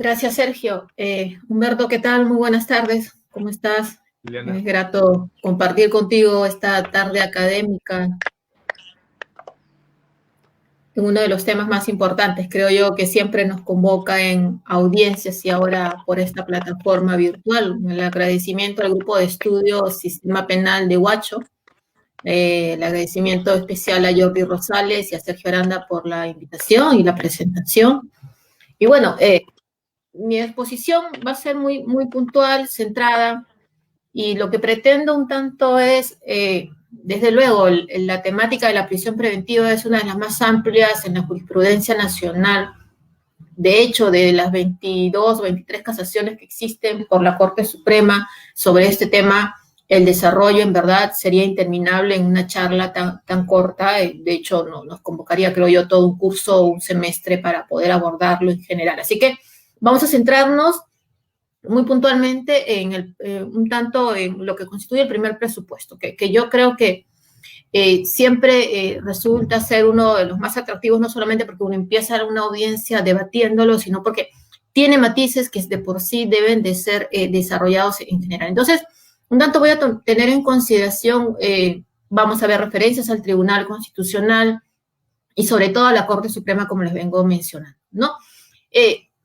Gracias, Sergio. Humberto, ¿qué tal? Muy buenas tardes. ¿Cómo estás? Liliana. Es grato compartir contigo esta tarde académica en uno de los temas más importantes, creo yo, que siempre nos convoca en audiencias y ahora por esta plataforma virtual. El agradecimiento al grupo de estudio Sistema Penal de Huacho, el agradecimiento especial a Jordi Rosales y a Sergio Aranda por la invitación y la presentación. Y bueno, mi exposición va a ser muy puntual, centrada, y lo que pretendo un tanto es, desde luego, la temática de la prisión preventiva es una de las más amplias en la jurisprudencia nacional. De hecho, de las 22 o 23 casaciones que existen por la Corte Suprema sobre este tema, el desarrollo en verdad sería interminable en una charla tan corta. De hecho, nos convocaría, creo yo, todo un curso o un semestre para poder abordarlo en general. Así que vamos a centrarnos muy puntualmente en un tanto en lo que constituye el primer presupuesto, que yo creo que siempre resulta ser uno de los más atractivos, no solamente porque uno empieza una audiencia debatiéndolo, sino porque tiene matices que de por sí deben de ser desarrollados en general. Entonces, un tanto voy a tener en consideración, vamos a ver referencias al Tribunal Constitucional y sobre todo a la Corte Suprema, como les vengo mencionando, ¿no?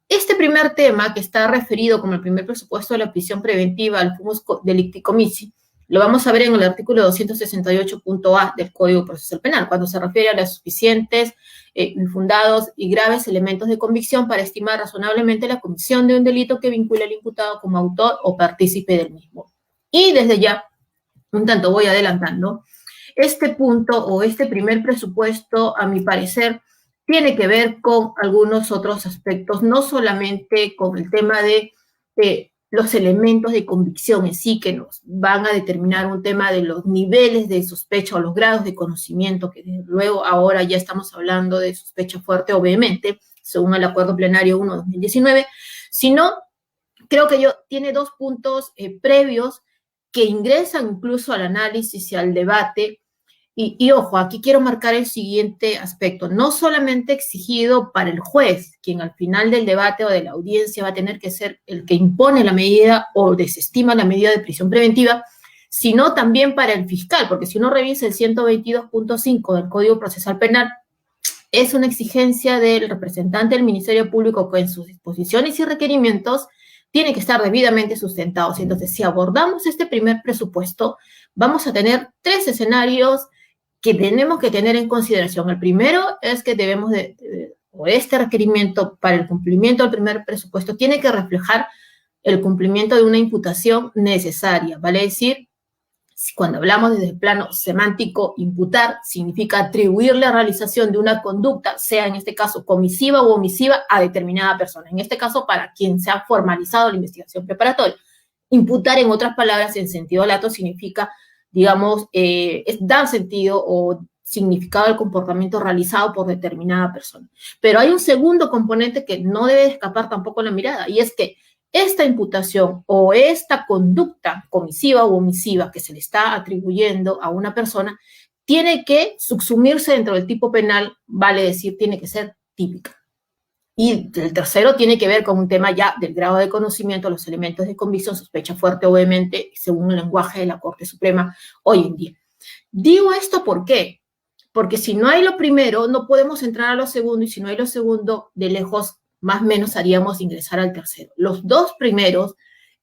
Este primer tema, que está referido como el primer presupuesto de la prisión preventiva al fumus delicti comissi, lo vamos a ver en el artículo 268.a del Código Procesal Penal, cuando se refiere a los suficientes, infundados y graves elementos de convicción para estimar razonablemente la comisión de un delito que vincula al imputado como autor o partícipe del mismo. Y desde ya, un tanto voy adelantando, este punto o este primer presupuesto, a mi parecer, tiene que ver con algunos otros aspectos, no solamente con el tema de los elementos de convicción en sí que nos van a determinar un tema de los niveles de sospecha o los grados de conocimiento, que desde luego ahora ya estamos hablando de sospecha fuerte o vehemente, según el Acuerdo Plenario 1/2019, sino creo que tiene dos puntos previos que ingresan incluso al análisis y al debate. Y ojo, aquí quiero marcar el siguiente aspecto, no solamente exigido para el juez, quien al final del debate o de la audiencia va a tener que ser el que impone la medida o desestima la medida de prisión preventiva, sino también para el fiscal, porque si uno revisa el 122.5 del Código Procesal Penal, es una exigencia del representante del Ministerio Público que en sus disposiciones y requerimientos tiene que estar debidamente sustentados. Entonces, si abordamos este primer presupuesto, vamos a tener tres escenarios que tenemos que tener en consideración. El primero es que debemos o este requerimiento para el cumplimiento del primer presupuesto tiene que reflejar el cumplimiento de una imputación necesaria, vale decir, cuando hablamos desde el plano semántico, imputar significa atribuir la realización de una conducta, sea en este caso comisiva u omisiva, a determinada persona. En este caso, para quien se ha formalizado la investigación preparatoria. Imputar, en otras palabras, en sentido lato, significa, digamos, es dar sentido o significado al comportamiento realizado por determinada persona. Pero hay un segundo componente que no debe escapar tampoco la mirada, y es que esta imputación o esta conducta comisiva u omisiva que se le está atribuyendo a una persona tiene que subsumirse dentro del tipo penal, vale decir, tiene que ser típica. Y el tercero tiene que ver con un tema ya del grado de conocimiento, los elementos de convicción, sospecha fuerte, obviamente, según el lenguaje de la Corte Suprema hoy en día. Digo esto ¿por qué? Porque si no hay lo primero, no podemos entrar a lo segundo, y si no hay lo segundo, de lejos, más o menos haríamos ingresar al tercero. Los dos primeros,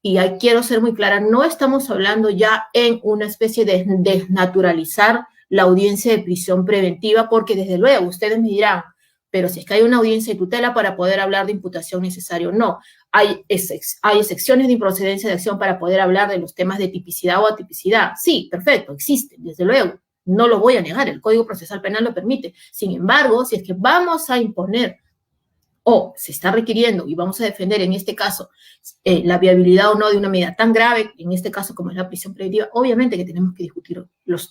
y ahí quiero ser muy clara, no estamos hablando ya en una especie de desnaturalizar la audiencia de prisión preventiva, porque desde luego ustedes me dirán, pero si es que hay una audiencia de tutela para poder hablar de imputación necesario, no. Hay excepciones de improcedencia de acción para poder hablar de los temas de tipicidad o atipicidad. Sí, perfecto, existen, desde luego. No lo voy a negar, el Código Procesal Penal lo permite. Sin embargo, si es que vamos a imponer o se está requiriendo y vamos a defender en este caso la viabilidad o no de una medida tan grave, en este caso como es la prisión preventiva, obviamente que tenemos que discutir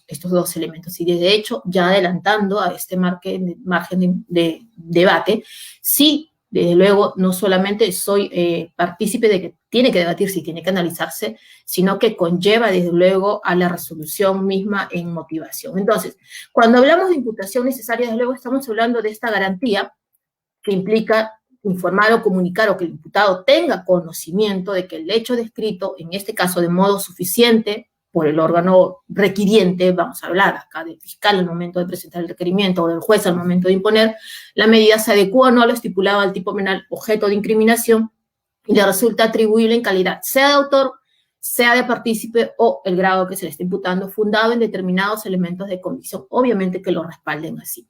estos dos elementos. Y de hecho, ya adelantando a este margen de debate, sí, desde luego, no solamente soy partícipe de que tiene que debatirse y tiene que analizarse, sino que conlleva desde luego a la resolución misma en motivación. Entonces, cuando hablamos de imputación necesaria, desde luego estamos hablando de esta garantía que implica informar o comunicar o que el imputado tenga conocimiento de que el hecho descrito, en este caso de modo suficiente, por el órgano requiriente, vamos a hablar acá del fiscal al momento de presentar el requerimiento o del juez al momento de imponer, la medida se adecua o no a lo estipulado al tipo penal objeto de incriminación y le resulta atribuible en calidad sea de autor, sea de partícipe o el grado que se le está imputando, fundado en determinados elementos de convicción, obviamente que lo respalden así.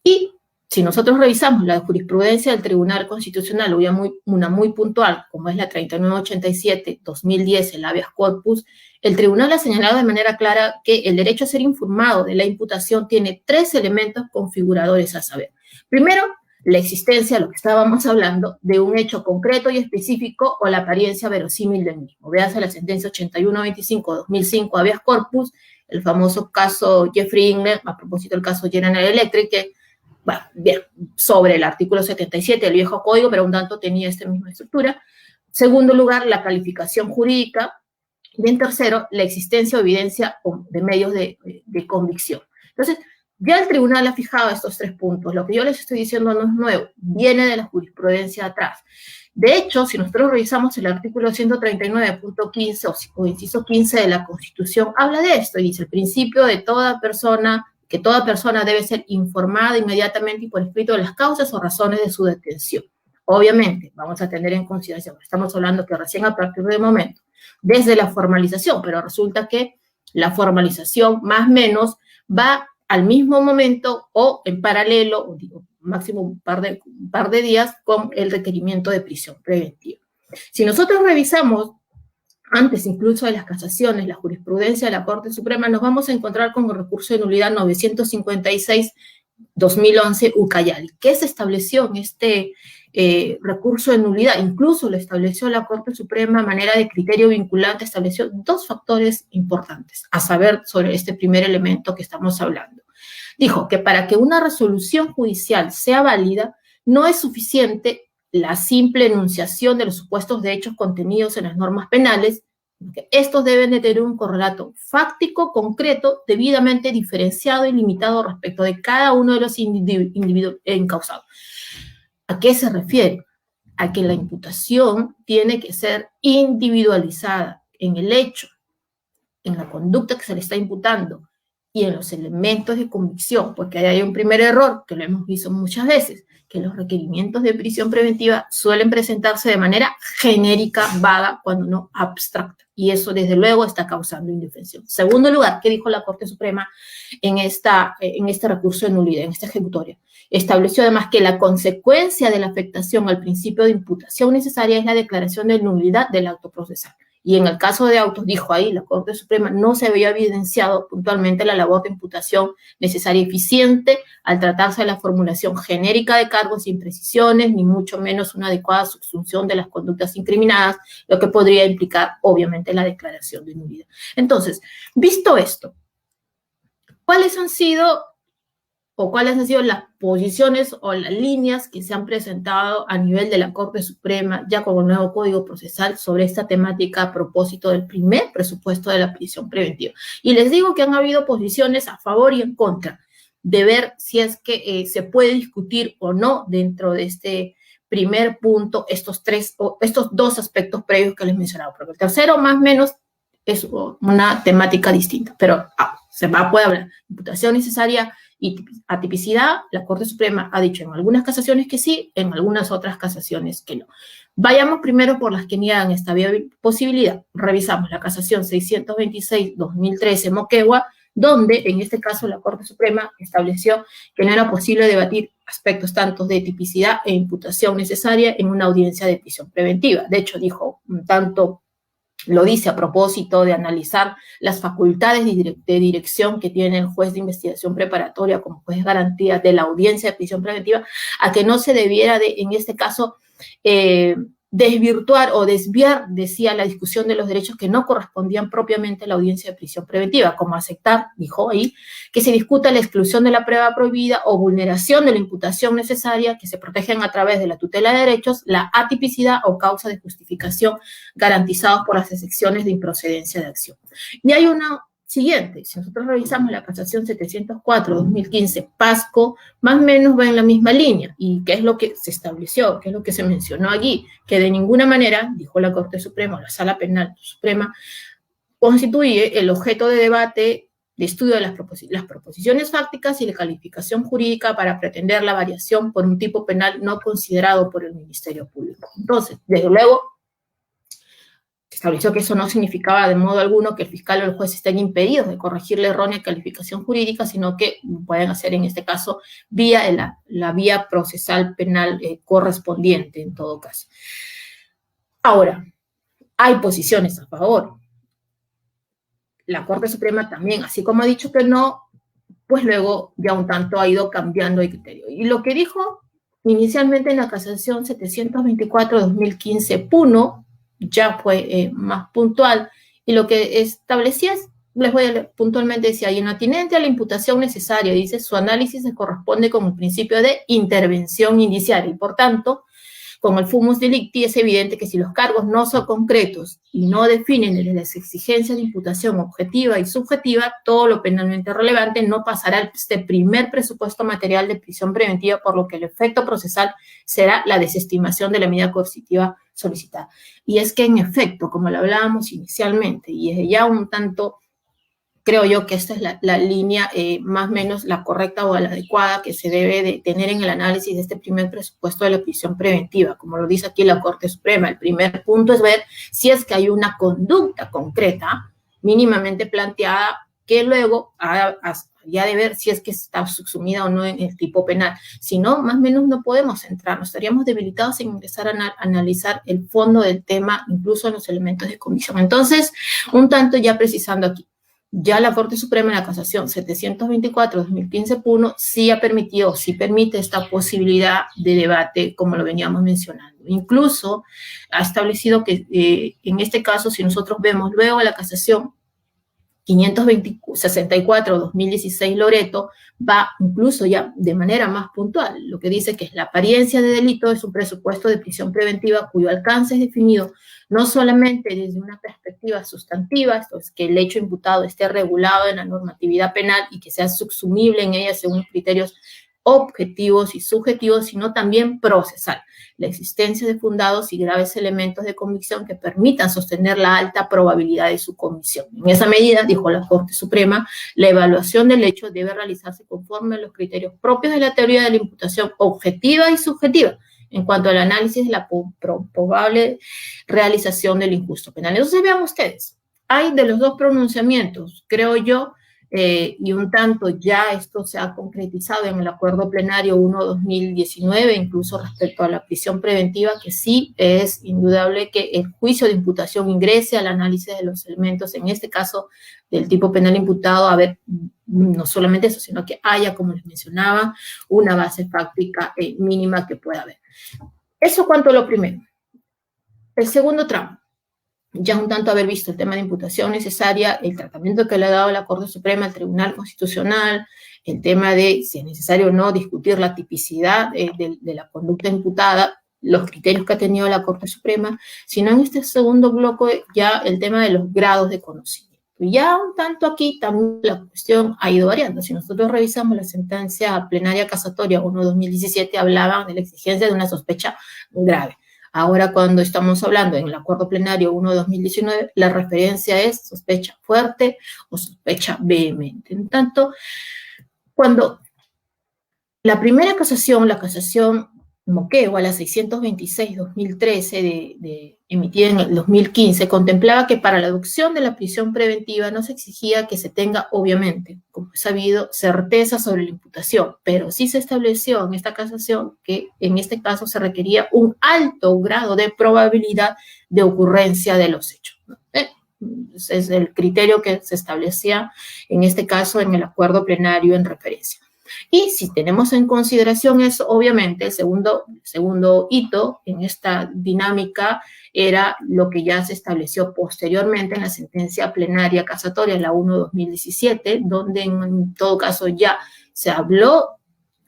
Y si nosotros revisamos la jurisprudencia del Tribunal Constitucional, una muy puntual, como es la 3987-2010, el habeas corpus, el tribunal ha señalado de manera clara que el derecho a ser informado de la imputación tiene 3 elementos configuradores a saber. Primero, la existencia, lo que estábamos hablando, de un hecho concreto y específico o la apariencia verosímil del mismo. Véase la sentencia 8125-2005 habeas corpus, el famoso caso Jeffrey Ingler, a propósito del caso General Electric, que, bueno, bien, sobre el artículo 77 del viejo código, pero un tanto tenía esta misma estructura. Segundo lugar, la calificación jurídica. Y en tercero, la existencia o evidencia de medios de convicción. Entonces, ya el tribunal ha fijado estos 3 puntos. Lo que yo les estoy diciendo no es nuevo, viene de la jurisprudencia atrás. De hecho, si nosotros revisamos el artículo 139.15 o inciso 15 de la Constitución, habla de esto y dice el principio de toda persona, que toda persona debe ser informada inmediatamente y por escrito de las causas o razones de su detención. Obviamente, vamos a tener en consideración, estamos hablando que recién a partir del momento, desde la formalización, pero resulta que la formalización más o menos va al mismo momento o en paralelo, o digo, máximo un par de días con el requerimiento de prisión preventiva. Si nosotros revisamos, antes incluso de las casaciones, la jurisprudencia de la Corte Suprema, nos vamos a encontrar con el recurso de nulidad 956-2011 Ucayali, que se estableció en este recurso de nulidad, incluso lo estableció la Corte Suprema a manera de criterio vinculante, estableció 2 factores importantes a saber sobre este primer elemento que estamos hablando. Dijo que para que una resolución judicial sea válida, no es suficiente la simple enunciación de los supuestos de hechos contenidos en las normas penales, que estos deben de tener un correlato fáctico, concreto, debidamente diferenciado y limitado respecto de cada uno de los individuos encausados. ¿A qué se refiere? A que la imputación tiene que ser individualizada en el hecho, en la conducta que se le está imputando y en los elementos de convicción, porque ahí hay un primer error que lo hemos visto muchas veces, que los requerimientos de prisión preventiva suelen presentarse de manera genérica, vaga, cuando no abstracta, y eso desde luego está causando indefensión. Segundo lugar, ¿qué dijo la Corte Suprema en este recurso de nulidad, en esta ejecutoria? Estableció además que la consecuencia de la afectación al principio de imputación necesaria es la declaración de nulidad del acto procesal. Y en el caso de autos, dijo ahí la Corte Suprema, no se había evidenciado puntualmente la labor de imputación necesaria y eficiente al tratarse de la formulación genérica de cargos sin precisiones, ni mucho menos una adecuada subsunción de las conductas incriminadas, lo que podría implicar, obviamente, la declaración de nulidad. Entonces, visto esto, ¿cuáles han sido las posiciones o las líneas que se han presentado a nivel de la Corte Suprema, ya con el nuevo Código Procesal, sobre esta temática a propósito del primer presupuesto de la prisión preventiva? Y les digo que han habido posiciones a favor y en contra, de ver si es que se puede discutir o no dentro de este primer punto estos 2 aspectos previos que les mencionaba, porque el tercero más o menos es una temática distinta, pero puede hablar imputación necesaria y atipicidad. La Corte Suprema ha dicho en algunas casaciones que sí, en algunas otras casaciones que no. Vayamos primero por las que niegan esta posibilidad. Revisamos la casación 626-2013 Moquegua, donde en este caso la Corte Suprema estableció que no era posible debatir aspectos tanto de tipicidad e imputación necesaria en una audiencia de prisión preventiva. De hecho, dijo tanto. Lo dice a propósito de analizar las facultades de dirección que tiene el juez de investigación preparatoria como juez de garantía de la audiencia de prisión preventiva, a que no se debiera en este caso, desvirtuar o desviar, decía, la discusión de los derechos que no correspondían propiamente a la audiencia de prisión preventiva, como aceptar, dijo ahí, que se discuta la exclusión de la prueba prohibida o vulneración de la imputación necesaria que se protegen a través de la tutela de derechos, la atipicidad o causa de justificación garantizados por las excepciones de improcedencia de acción. Y hay una siguiente. Si nosotros revisamos la casación 704-2015, Pasco, más o menos va en la misma línea. ¿Y qué es lo que se estableció? ¿Qué es lo que se mencionó allí? Que de ninguna manera, dijo la Corte Suprema o la Sala Penal Suprema, constituye el objeto de debate de estudio de las proposiciones fácticas y la calificación jurídica para pretender la variación por un tipo penal no considerado por el Ministerio Público. Entonces, desde luego, se estableció que eso no significaba de modo alguno que el fiscal o el juez estén impedidos de corregir la errónea calificación jurídica, sino que pueden hacer en este caso vía la vía procesal penal correspondiente en todo caso. Ahora, hay posiciones a favor. La Corte Suprema también, así como ha dicho que no, pues luego ya un tanto ha ido cambiando de criterio. Y lo que dijo inicialmente en la casación 724-2015 Puno ya fue más puntual, y lo que establecía es, les voy a leer puntualmente, decía, y en atinente a la imputación necesaria, dice, su análisis se corresponde con el principio de intervención indiciaria, y por tanto, con el fumus delicti es evidente que si los cargos no son concretos y no definen las exigencias de imputación objetiva y subjetiva, todo lo penalmente relevante no pasará este primer presupuesto material de prisión preventiva, por lo que el efecto procesal será la desestimación de la medida coercitiva solicitada. Y es que en efecto, como lo hablábamos inicialmente, y desde ya un tanto, creo yo que esta es la línea más o menos la correcta o la adecuada que se debe de tener en el análisis de este primer presupuesto de la prisión preventiva. Como lo dice aquí la Corte Suprema, el primer punto es ver si es que hay una conducta concreta, mínimamente planteada, que luego ya de ver si es que está subsumida o no en el tipo penal. Si no, más o menos no podemos entrarnos, estaríamos debilitados en ingresar a analizar el fondo del tema, incluso en los elementos de comisión. Entonces, un tanto ya precisando aquí, ya la Corte Suprema en la casación 724-2015 Puno sí ha permitido, sí permite esta posibilidad de debate, como lo veníamos mencionando. Incluso ha establecido que en este caso, si nosotros vemos luego la casación 564-2016 Loreto, va incluso ya de manera más puntual, lo que dice que la apariencia de delito es un presupuesto de prisión preventiva cuyo alcance es definido no solamente desde una perspectiva sustantiva, esto es que el hecho imputado esté regulado en la normatividad penal y que sea subsumible en ella según criterios objetivos y subjetivos, sino también procesal, la existencia de fundados y graves elementos de convicción que permitan sostener la alta probabilidad de su comisión. En esa medida, dijo la Corte Suprema, la evaluación del hecho debe realizarse conforme a los criterios propios de la teoría de la imputación objetiva y subjetiva, en cuanto al análisis de la probable realización del injusto penal. Entonces, vean ustedes, hay de los dos pronunciamientos, creo yo, y un tanto ya esto se ha concretizado en el acuerdo plenario 1-2019, incluso respecto a la prisión preventiva, que sí es indudable que el juicio de imputación ingrese al análisis de los elementos, en este caso del tipo penal imputado, a ver, no solamente eso, sino que haya, como les mencionaba, una base fáctica mínima que pueda haber. Eso cuanto a lo primero. El segundo tramo, ya un tanto haber visto el tema de imputación necesaria, el tratamiento que le ha dado la Corte Suprema al Tribunal Constitucional, el tema de si es necesario o no discutir la tipicidad de la conducta imputada, los criterios que ha tenido la Corte Suprema, sino en este segundo bloque ya el tema de los grados de conocimiento. Ya un tanto aquí también la cuestión ha ido variando. Si nosotros revisamos la sentencia plenaria casatoria 1-2017, hablaban de la exigencia de una sospecha grave. Ahora, cuando estamos hablando en el acuerdo plenario 1-2019, la referencia es sospecha fuerte o sospecha vehemente. En tanto, cuando la primera casación, la casación Moquegua, la 626-2013, emitida en el 2015, contemplaba que para la adopción de la prisión preventiva no se exigía que se tenga, obviamente, como es sabido, certeza sobre la imputación, pero sí se estableció en esta casación que en este caso se requería un alto grado de probabilidad de ocurrencia de los hechos. Ese es el criterio que se establecía en este caso en el acuerdo plenario en referencia. Y si tenemos en consideración eso, obviamente el segundo hito en esta dinámica era lo que ya se estableció posteriormente en la sentencia plenaria casatoria, la 1-2017, donde en todo caso ya se habló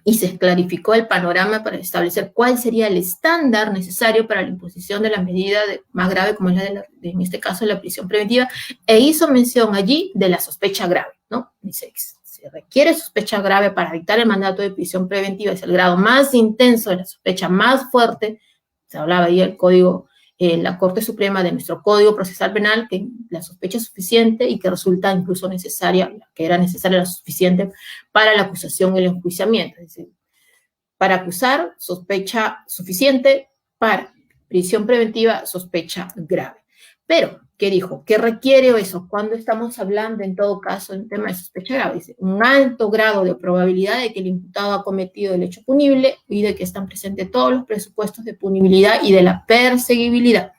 y se clarificó el panorama para establecer cuál sería el estándar necesario para la imposición de la medida más grave, como es en este caso la prisión preventiva, e hizo mención allí de la sospecha grave, ¿no? Dice que se requiere sospecha grave para dictar el mandato de prisión preventiva, es el grado más intenso de la sospecha más fuerte, se hablaba ahí del código, la Corte Suprema de nuestro Código Procesal Penal, que la sospecha es suficiente y que resulta incluso necesaria, que era necesaria la suficiente para la acusación y el enjuiciamiento. Es decir, para acusar, sospecha suficiente; para prisión preventiva, sospecha grave. Pero, ¿qué dijo? ¿Qué requiere eso? Cuando estamos hablando, en todo caso, en tema de sospecha grave, dice, un alto grado de probabilidad de que el imputado ha cometido el hecho punible y de que están presentes todos los presupuestos de punibilidad y de la perseguibilidad.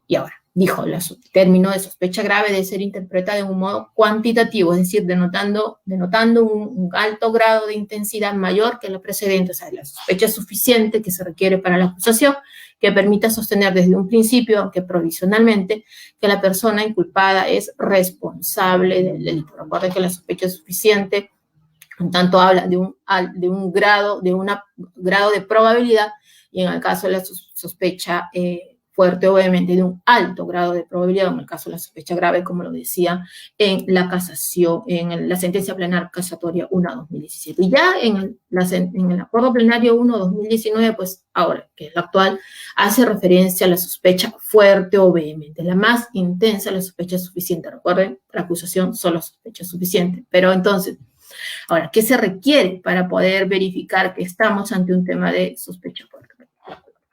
Y ahora, dijo, el término de sospecha grave debe ser interpretado en un modo cuantitativo, es decir, denotando un alto grado de intensidad mayor que lo precedente, o sea, la sospecha suficiente que se requiere para la acusación, que permita sostener desde un principio, aunque provisionalmente, que la persona inculpada es responsable del delito. Recuerden que la sospecha es suficiente, en tanto habla de un grado de probabilidad, y en el caso de la sospecha fuerte, obviamente, de un alto grado de probabilidad, en el caso de la sospecha grave, como lo decía en la casación, en la sentencia plenar casatoria 1/2017. Y ya en el acuerdo plenario 1/2019, pues ahora, que es la actual, hace referencia a la sospecha fuerte o vehemente, la más intensa, la sospecha suficiente. Recuerden, la acusación solo sospecha suficiente. Pero entonces, ahora, ¿qué se requiere para poder verificar que estamos ante un tema de sospecha fuerte?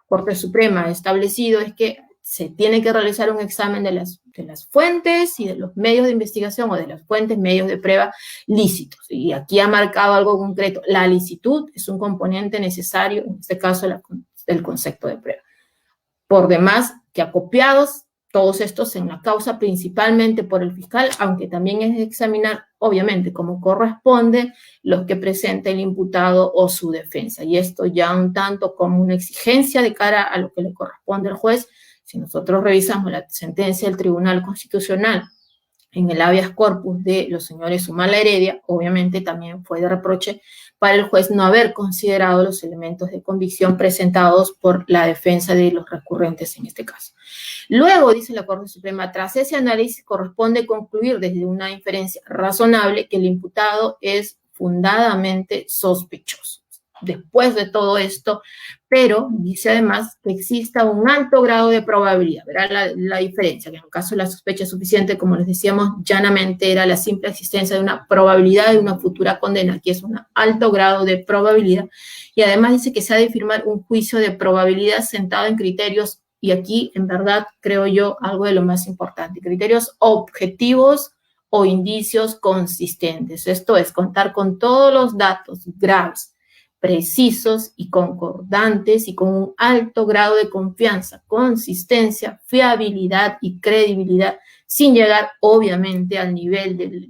La Corte Suprema ha establecido es que se tiene que realizar un examen de las fuentes y de los medios de investigación, o de las fuentes, medios de prueba lícitos. Y aquí ha marcado algo concreto. La licitud es un componente necesario, en este caso, del concepto de prueba. Por demás, que acopiados todos estos en la causa, principalmente por el fiscal, aunque también es de examinar, obviamente, como corresponde, los que presenta el imputado o su defensa. Y esto ya un tanto como una exigencia de cara a lo que le corresponde al juez. Si nosotros revisamos la sentencia del Tribunal Constitucional en el habeas corpus de los señores Humala Heredia, obviamente también fue de reproche para el juez no haber considerado los elementos de convicción presentados por la defensa de los recurrentes en este caso. Luego, dice la Corte Suprema, tras ese análisis corresponde concluir desde una inferencia razonable que el imputado es fundadamente sospechoso. Después de todo esto, pero dice además que exista un alto grado de probabilidad. Verá la diferencia, que en el caso de la sospecha suficiente, como les decíamos, llanamente era la simple existencia de una probabilidad de una futura condena. Aquí es un alto grado de probabilidad. Y además dice que se ha de firmar un juicio de probabilidad sentado en criterios, y aquí, en verdad, creo yo, algo de lo más importante, criterios objetivos o indicios consistentes. Esto es, contar con todos los datos graves, precisos y concordantes, y con un alto grado de confianza, consistencia, fiabilidad y credibilidad, sin llegar, obviamente, al nivel del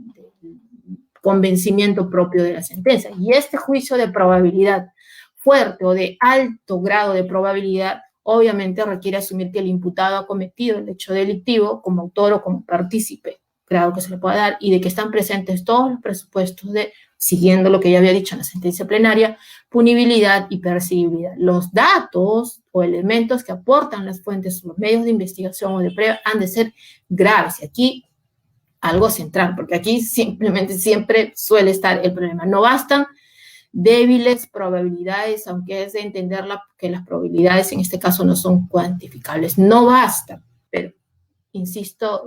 convencimiento propio de la sentencia. Y este juicio de probabilidad fuerte o de alto grado de probabilidad, obviamente requiere asumir que el imputado ha cometido el hecho delictivo como autor o como partícipe, grado que se le pueda dar, y de que están presentes todos los presupuestos de, siguiendo lo que ya había dicho en la sentencia plenaria, punibilidad y perseguibilidad. Los datos o elementos que aportan las fuentes o los medios de investigación o de prueba han de ser graves. Y aquí algo central, porque aquí simplemente siempre suele estar el problema. No bastan débiles probabilidades, aunque es de entender que las probabilidades en este caso no son cuantificables. No basta, pero insisto,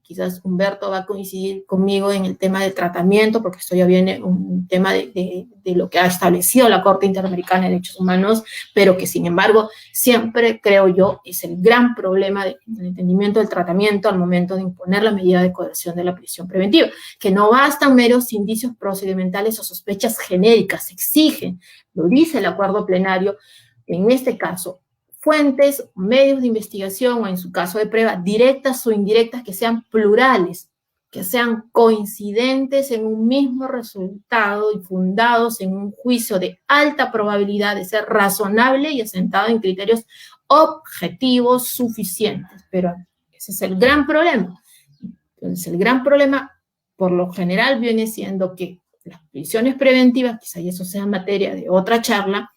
quizás Humberto va a coincidir conmigo en el tema del tratamiento, porque esto ya viene un tema de lo que ha establecido la Corte Interamericana de Derechos Humanos, pero que sin embargo siempre, creo yo, es el gran problema del entendimiento del tratamiento al momento de imponer la medida de coerción de la prisión preventiva, que no bastan meros indicios procedimentales o sospechas genéricas, se exigen, lo dice el acuerdo plenario, en este caso, fuentes, medios de investigación, o en su caso de prueba, directas o indirectas, que sean plurales, que sean coincidentes en un mismo resultado y fundados en un juicio de alta probabilidad de ser razonable y asentado en criterios objetivos suficientes. Pero ese es el gran problema. Entonces, el gran problema, por lo general, viene siendo que Las prisiones preventivas, quizá y eso sea materia de otra charla,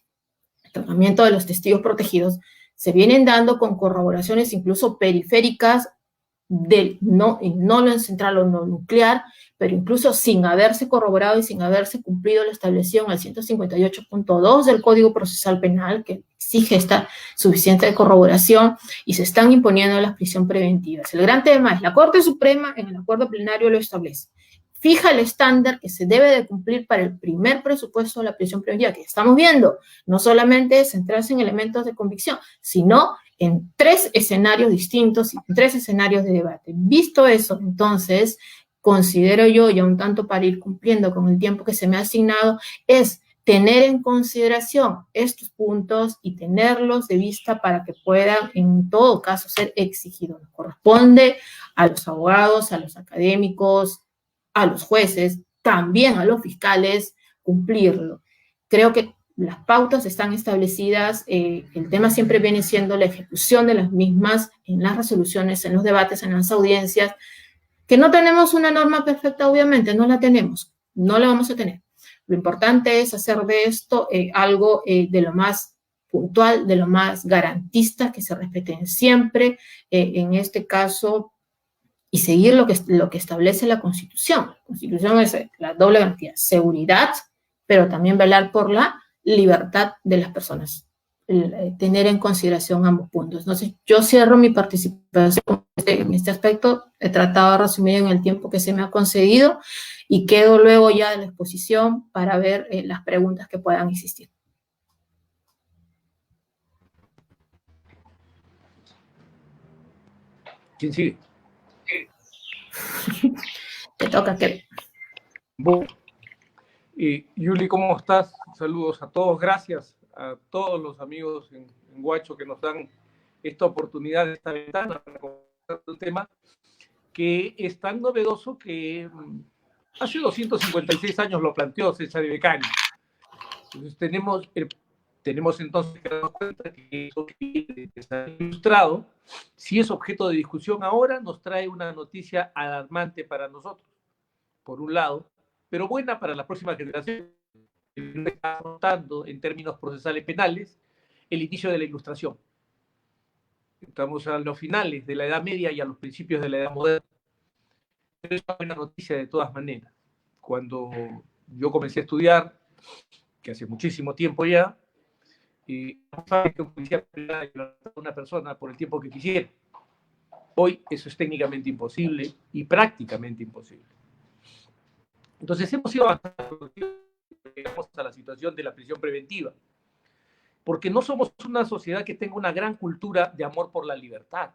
el tratamiento de los testigos protegidos, se vienen dando con corroboraciones incluso periféricas del no lo central o no nuclear, pero incluso sin haberse corroborado y sin haberse cumplido lo establecido en el 158.2 del Código Procesal Penal, que exige esta suficiente corroboración, y se están imponiendo las prisiones preventivas. El gran tema es la Corte Suprema en el acuerdo plenario lo establece. Fija el estándar que se debe de cumplir para el primer presupuesto de la prisión preventiva, que estamos viendo, no solamente centrarse en elementos de convicción, sino en 3 escenarios distintos y en 3 escenarios de debate. Visto eso, entonces, considero yo, ya un tanto para ir cumpliendo con el tiempo que se me ha asignado, es tener en consideración estos puntos y tenerlos de vista para que puedan, en todo caso, ser exigidos. Nos corresponde a los abogados, a los académicos, a los jueces, también a los fiscales, cumplirlo. Creo que las pautas están establecidas, el tema siempre viene siendo la ejecución de las mismas en las resoluciones, en los debates, en las audiencias, que no tenemos una norma perfecta, obviamente, no la tenemos, no la vamos a tener. Lo importante es hacer de esto algo de lo más puntual, de lo más garantista, que se respeten siempre, en este caso, y seguir lo que establece la Constitución. La Constitución es la doble garantía, seguridad, pero también velar por la libertad de las personas, tener en consideración ambos puntos. Entonces, yo cierro mi participación en este aspecto, he tratado de resumir en el tiempo que se me ha concedido y quedo luego ya a la exposición para ver las preguntas que puedan existir. ¿Quién sigue? Te toca, Kevin. Bueno, Yuli, ¿cómo estás? Saludos a todos, gracias a todos los amigos en Huacho que nos dan esta oportunidad, esta ventana para conversar un tema que es tan novedoso que hace 256 años lo planteó César de Beccaria. Entonces tenemos entonces que darnos cuenta que eso que está ilustrado, si es objeto de discusión ahora, nos trae una noticia alarmante para nosotros, por un lado, pero buena para la próxima generación, que está afrontando en términos procesales penales el inicio de la Ilustración. Estamos a los finales de la Edad Media y a los principios de la Edad Moderna. Pero es una buena noticia de todas maneras. Cuando yo comencé a estudiar, que hace muchísimo tiempo ya, no sabía que un policía pudiera libertar a una persona por el tiempo que quisiera. Hoy eso es técnicamente imposible y prácticamente imposible. Entonces hemos ido avanzando, llegamos a la situación de la prisión preventiva, porque no somos una sociedad que tenga una gran cultura de amor por la libertad.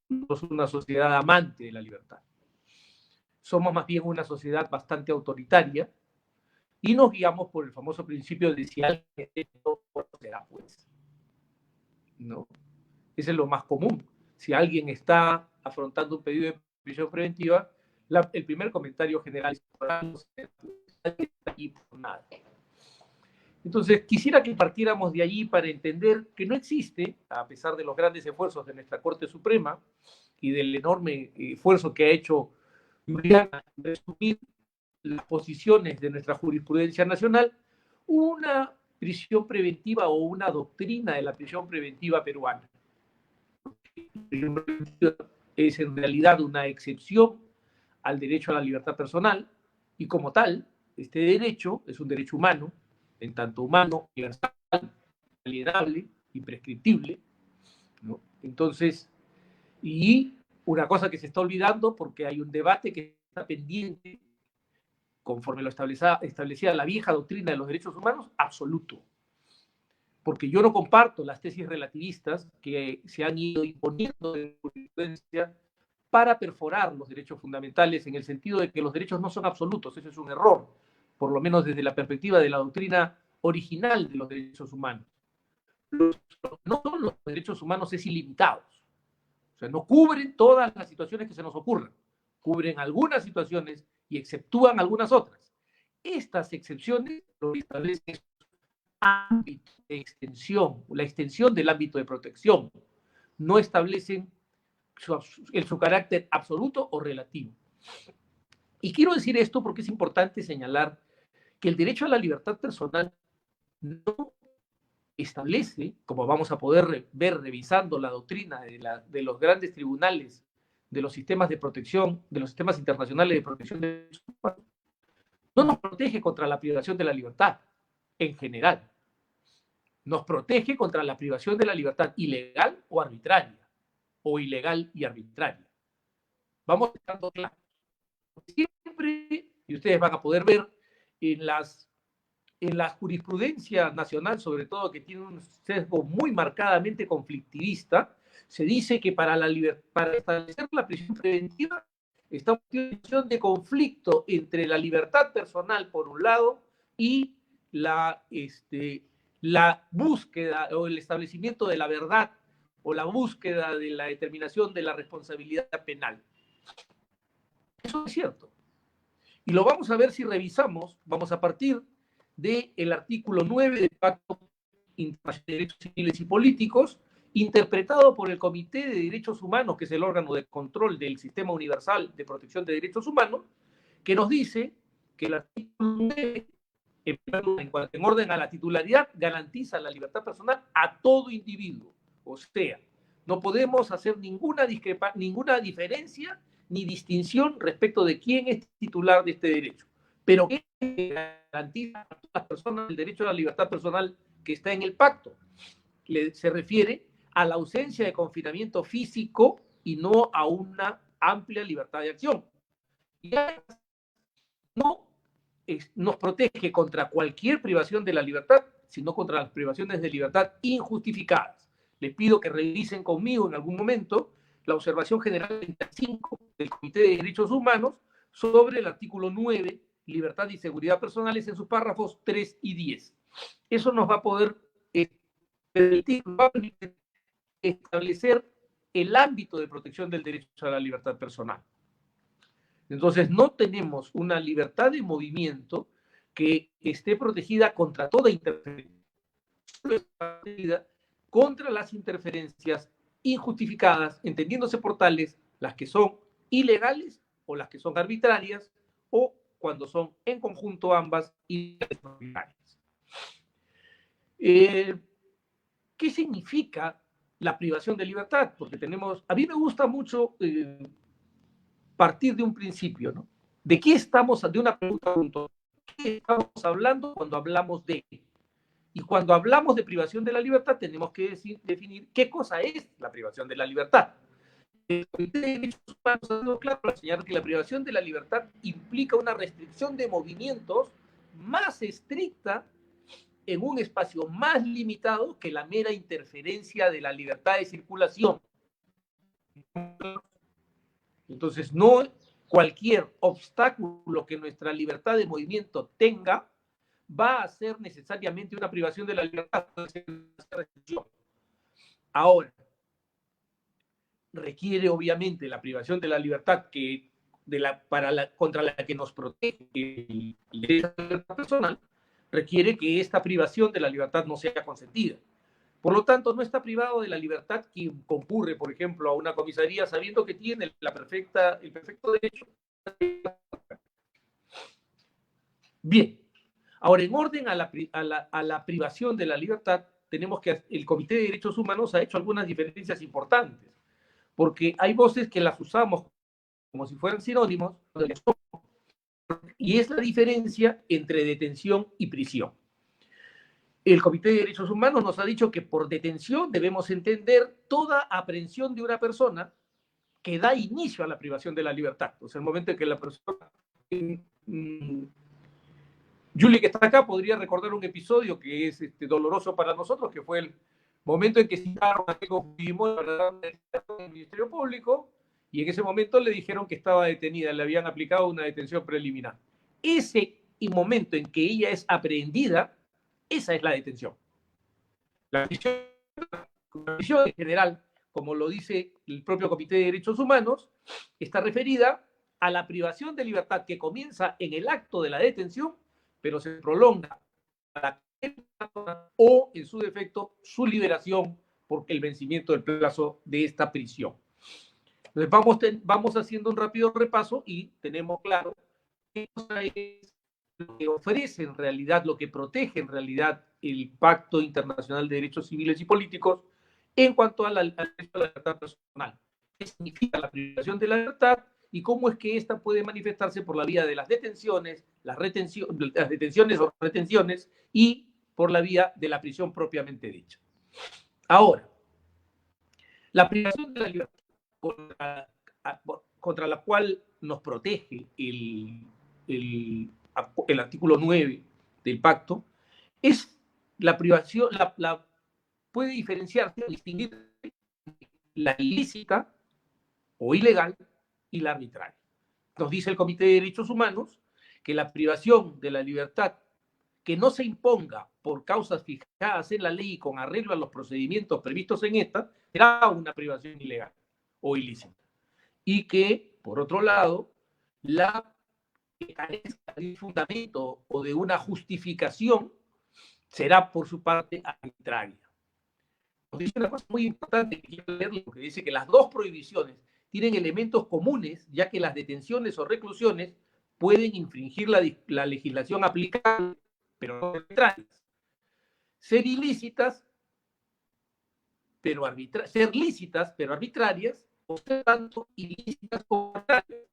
No somos una sociedad amante de la libertad. Somos más bien una sociedad bastante autoritaria y nos guiamos por el famoso principio de si alguien no será juez. ¿No? Ese es lo más común. Si alguien está afrontando un pedido de prisión preventiva, el primer comentario general es por nada. Entonces, quisiera que partiéramos de allí para entender que no existe, a pesar de los grandes esfuerzos de nuestra Corte Suprema y del enorme esfuerzo que ha hecho Juliana en resumir las posiciones de nuestra jurisprudencia nacional, una prisión preventiva o una doctrina de la prisión preventiva peruana. Es en realidad una excepción al derecho a la libertad personal y como tal, este derecho es un derecho humano, en tanto humano, universal, alienable, imprescriptible, ¿no? Entonces, y una cosa que se está olvidando porque hay un debate que está pendiente conforme lo establecía la vieja doctrina de los derechos humanos, absoluto. Porque yo no comparto las tesis relativistas que se han ido imponiendo en jurisprudencia para perforar los derechos fundamentales en el sentido de que los derechos no son absolutos. Eso es un error, por lo menos desde la perspectiva de la doctrina original de los derechos humanos. No son los derechos humanos es ilimitados. O sea, no cubren todas las situaciones que se nos ocurran. Cubren algunas situaciones y exceptúan algunas otras. Estas excepciones lo establecen ámbito de extensión, la extensión del ámbito de protección. No establecen su carácter absoluto o relativo. Y quiero decir esto porque es importante señalar que el derecho a la libertad personal no establece, como vamos a poder ver revisando la doctrina de los grandes tribunales, de los sistemas de protección, de los sistemas internacionales de protección de derechos humanos, no nos protege contra la privación de la libertad en general. Nos protege contra la privación de la libertad ilegal o arbitraria, o ilegal y arbitraria. Vamos dejando claro. Siempre, y ustedes van a poder ver en la jurisprudencia nacional, sobre todo que tiene un sesgo muy marcadamente conflictivista, se dice que para establecer la prisión preventiva está una situación de conflicto entre la libertad personal, por un lado, y la búsqueda o el establecimiento de la verdad o la búsqueda de la determinación de la responsabilidad penal. Eso es cierto. Y lo vamos a ver si revisamos, vamos a partir del artículo 9 del Pacto Internacional de Derechos Civiles y Políticos, interpretado por el Comité de Derechos Humanos, que es el órgano de control del Sistema Universal de Protección de Derechos Humanos, que nos dice que el artículo 9, en orden a la titularidad, garantiza la libertad personal a todo individuo. O sea, no podemos hacer ninguna diferencia ni distinción respecto de quién es titular de este derecho. Pero ¿qué garantiza a todas las personas el derecho a la libertad personal que está en el pacto? Se refiere a la ausencia de confinamiento físico y no a una amplia libertad de acción. Y no nos protege contra cualquier privación de la libertad, sino contra las privaciones de libertad injustificadas. Les pido que revisen conmigo en algún momento la observación general 35 del Comité de Derechos Humanos sobre el artículo 9, libertad y seguridad personales, en sus párrafos 3 y 10. Eso nos va a poder permitir establecer el ámbito de protección del derecho a la libertad personal. Entonces, no tenemos una libertad de movimiento que esté protegida contra toda interferencia, solo está protegida contra las interferencias injustificadas, entendiéndose por tales las que son ilegales o las que son arbitrarias, o cuando son en conjunto ambas ilegales. ¿Qué significa la privación de libertad? Porque a mí me gusta mucho partir de un principio, ¿no? ¿De qué estamos, de una pregunta puntual? ¿Qué estamos hablando cuando hablamos de? Y cuando hablamos de privación de la libertad, tenemos que definir qué cosa es la privación de la libertad. El Comité de Derechos Humanos ha dado claro para señalar que la privación de la libertad implica una restricción de movimientos más estricta en un espacio más limitado que la mera interferencia de la libertad de circulación. Entonces, no cualquier obstáculo que nuestra libertad de movimiento tenga va a ser necesariamente una privación de la libertad. Ahora, requiere obviamente la privación de la libertad contra la que nos protege el derecho a la libertad personal, requiere que esta privación de la libertad no sea consentida. Por lo tanto, no está privado de la libertad quien concurre, por ejemplo, a una comisaría sabiendo que tiene el perfecto derecho. Bien, ahora, en orden a la privación de la libertad, tenemos que el Comité de Derechos Humanos ha hecho algunas diferencias importantes, porque hay voces que las usamos como si fueran sinónimos, y es la diferencia entre detención y prisión. El Comité de Derechos Humanos nos ha dicho que por detención debemos entender toda aprehensión de una persona que da inicio a la privación de la libertad. O sea, el momento en que la persona... Julie, que está acá, podría recordar un episodio que es doloroso para nosotros, que fue el momento en que citaron a Keiko Fujimori para el Ministerio Público, y en ese momento le dijeron que estaba detenida, le habían aplicado una detención preliminar. Ese momento en que ella es aprehendida, esa es la detención. La detención en general, como lo dice el propio Comité de Derechos Humanos, está referida a la privación de libertad que comienza en el acto de la detención, pero se prolonga o, en su defecto, su liberación por el vencimiento del plazo de esta prisión. Entonces, vamos haciendo un rápido repaso y tenemos claro ¿Qué cosa es lo que ofrece en realidad, lo que protege en realidad el Pacto Internacional de Derechos Civiles y Políticos en cuanto al derecho a la libertad personal? ¿Qué significa la privación de la libertad y cómo es que ésta puede manifestarse por la vía de las detenciones, las detenciones o retenciones y por la vía de la prisión propiamente dicha? Ahora, la privación de la libertad contra la cual nos protege el artículo 9 del pacto es la privación, puede diferenciarse, distinguir la ilícita o ilegal y la arbitraria. Nos dice el Comité de Derechos Humanos que la privación de la libertad que no se imponga por causas fijadas en la ley y con arreglo a los procedimientos previstos en esta, será una privación ilegal o ilícita. Y que, por otro lado, la que carezca de un fundamento o de una justificación será, por su parte, arbitraria. Nos dice una cosa muy importante que quiero leer, porque dice que las dos prohibiciones tienen elementos comunes, ya que las detenciones o reclusiones pueden infringir la legislación aplicable, pero no arbitrarias. Ser ilícitas, ser lícitas, pero arbitrarias, o ser tanto ilícitas como arbitrarias.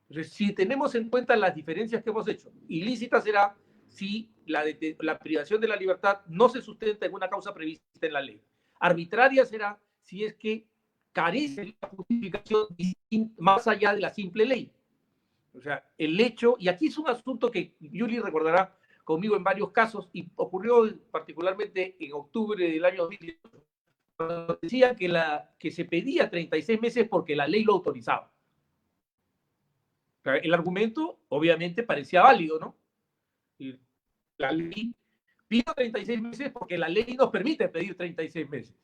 Entonces, si tenemos en cuenta las diferencias que hemos hecho, ilícita será si la privación de la libertad no se sustenta en una causa prevista en la ley. Arbitraria será si es que carece de una justificación más allá de la simple ley. O sea, el hecho, y aquí es un asunto que Yuli recordará conmigo en varios casos, y ocurrió particularmente en octubre del año 2018, cuando decía que se pedía 36 meses porque la ley lo autorizaba. O sea, el argumento obviamente parecía válido, ¿no? La ley pidió 36 meses porque la ley nos permite pedir 36 meses.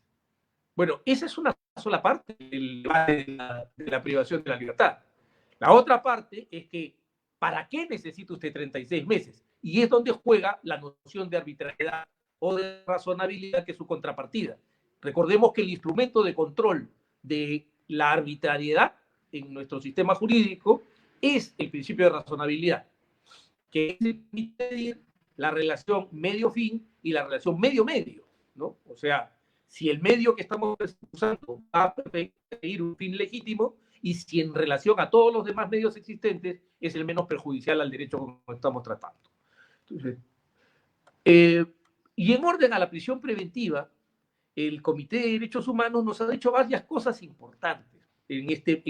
Bueno, esa es una sola parte de la privación de la libertad. La otra parte es que, ¿para qué necesita usted 36 meses? Y es donde juega la noción de arbitrariedad o de razonabilidad, que es su contrapartida. Recordemos que el instrumento de control de la arbitrariedad en nuestro sistema jurídico es el principio de razonabilidad, que permite medir la relación medio-fin y la relación medio-medio, ¿no? O sea, si el medio que estamos usando va a perseguir un fin legítimo y si en relación a todos los demás medios existentes es el menos perjudicial al derecho como estamos tratando. Entonces, y en orden a la prisión preventiva, el Comité de Derechos Humanos nos ha dicho varias cosas importantes en este.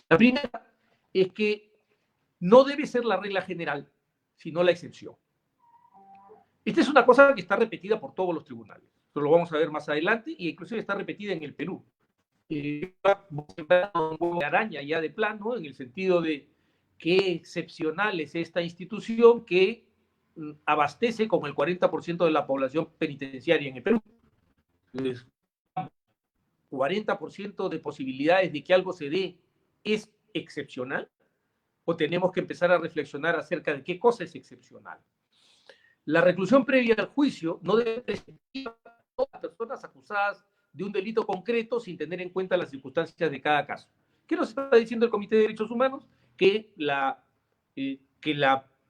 La primera es que no debe ser la regla general, sino la excepción. Esta es una cosa que está repetida por todos los tribunales. Esto lo vamos a ver más adelante y inclusive está repetida en el Perú. Un huevo de araña ya de plano, en el sentido de qué excepcional es esta institución que abastece como el 40% de la población penitenciaria en el Perú. Entonces, 40% de posibilidades de que algo se dé es excepcional, o tenemos que empezar a reflexionar acerca de qué cosa es excepcional. La reclusión previa al juicio no debe prescribir a todas las personas acusadas de un delito concreto sin tener en cuenta las circunstancias de cada caso. ¿Qué nos está diciendo el Comité de Derechos Humanos? Que la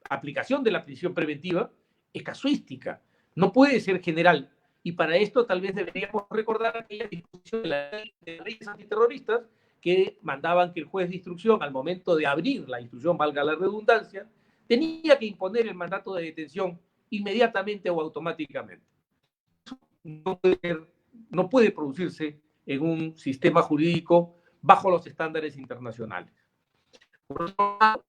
aplicación de la prisión preventiva es casuística, no puede ser general. Y para esto tal vez deberíamos recordar aquella disposición de la ley de leyes antiterroristas que mandaban que el juez de instrucción, al momento de abrir la instrucción, valga la redundancia, tenía que imponer el mandato de detención inmediatamente o automáticamente. No puede producirse en un sistema jurídico bajo los estándares internacionales. Por otro lado,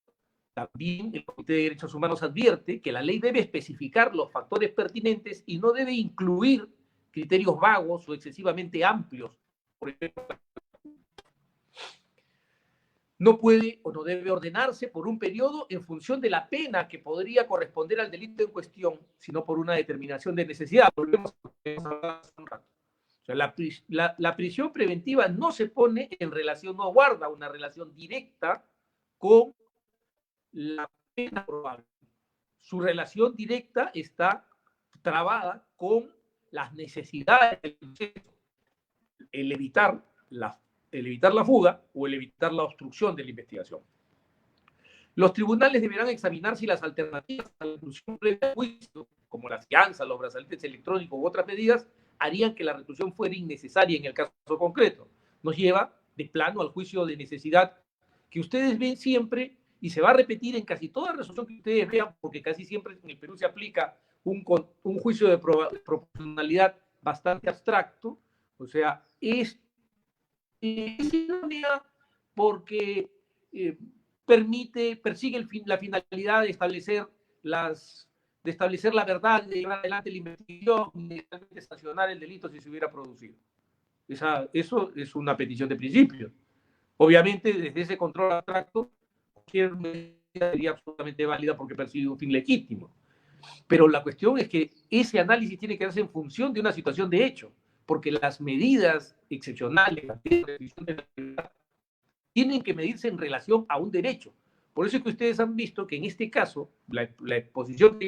también el Comité de Derechos Humanos advierte que la ley debe especificar los factores pertinentes y no debe incluir criterios vagos o excesivamente amplios. Por ejemplo, no puede o no debe ordenarse por un periodo en función de la pena que podría corresponder al delito en cuestión, sino por una determinación de necesidad. Volvemos a hablar hace un rato. O sea, la prisión preventiva no se pone en relación, no guarda una relación directa con la pena probable. Su relación directa está trabada con las necesidades del proceso, el evitar la fuga o el evitar la obstrucción de la investigación. Los tribunales deberán examinar si las alternativas a la reclusión previa al juicio, como las fianzas, los brazaletes electrónicos u otras medidas, harían que la reclusión fuera innecesaria en el caso concreto. Nos lleva de plano al juicio de necesidad que ustedes ven siempre y se va a repetir en casi toda resolución que ustedes vean, porque casi siempre en el Perú se aplica un juicio de proporcionalidad bastante abstracto, o sea, es idónea porque persigue la finalidad de establecer la verdad, de llevar adelante la investigación y de sancionar el delito si se hubiera producido. Eso es una petición de principio. Obviamente, desde ese control abstracto, cualquier medida sería absolutamente válida porque persigue un fin legítimo. Pero la cuestión es que ese análisis tiene que hacerse en función de una situación de hecho, porque las medidas excepcionales, las medidas de restricción de la libertad, tienen que medirse en relación a un derecho. Por eso es que ustedes han visto que en este caso, la exposición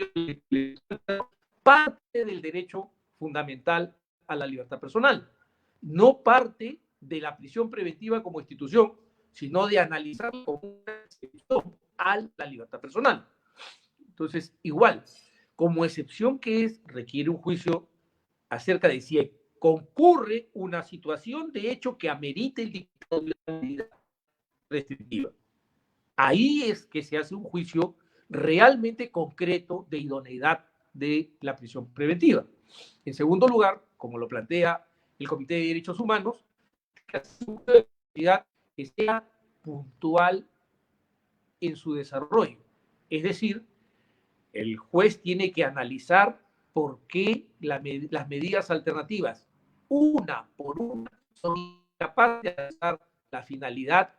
parte del derecho fundamental a la libertad personal, no parte de la prisión preventiva como institución, sino de analizar como una excepción a la libertad personal. Entonces, igual, como excepción que es, requiere un juicio acerca de si concurre una situación de hecho que amerite el dictado de la medida restrictiva. Ahí es que se hace un juicio realmente concreto de idoneidad de la prisión preventiva. En segundo lugar, como lo plantea el Comité de Derechos Humanos, que sea puntual en su desarrollo. Es decir, el juez tiene que analizar por qué las medidas alternativas, una por una, son incapaces de alcanzar la finalidad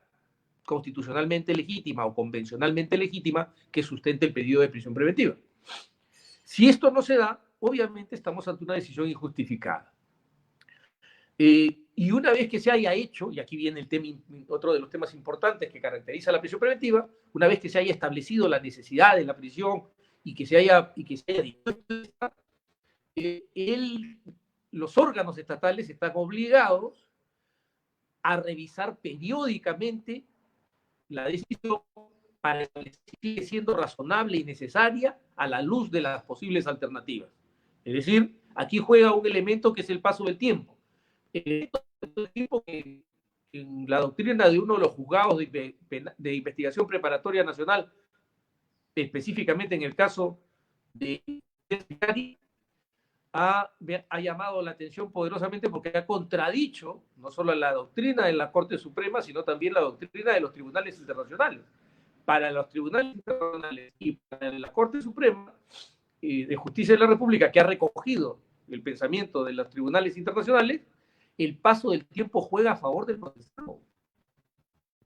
constitucionalmente legítima o convencionalmente legítima que sustente el pedido de prisión preventiva. Si esto no se da, obviamente estamos ante una decisión injustificada. Y una vez que se haya hecho, y aquí viene el tema, otro de los temas importantes que caracteriza la prisión preventiva, una vez que se haya establecido la necesidad de la prisión y que se haya dispuesto, los órganos estatales están obligados a revisar periódicamente la decisión para establecer si sigue siendo razonable y necesaria a la luz de las posibles alternativas. Es decir, aquí juega un elemento que es el paso del tiempo. El tiempo que en la doctrina de uno de los juzgados de investigación preparatoria nacional, específicamente en el caso de ha llamado la atención poderosamente porque ha contradicho no solo la doctrina de la Corte Suprema, sino también la doctrina de los tribunales internacionales. Para los tribunales internacionales y para la Corte Suprema de Justicia de la República, que ha recogido el pensamiento de los tribunales internacionales, el paso del tiempo juega a favor del procesado.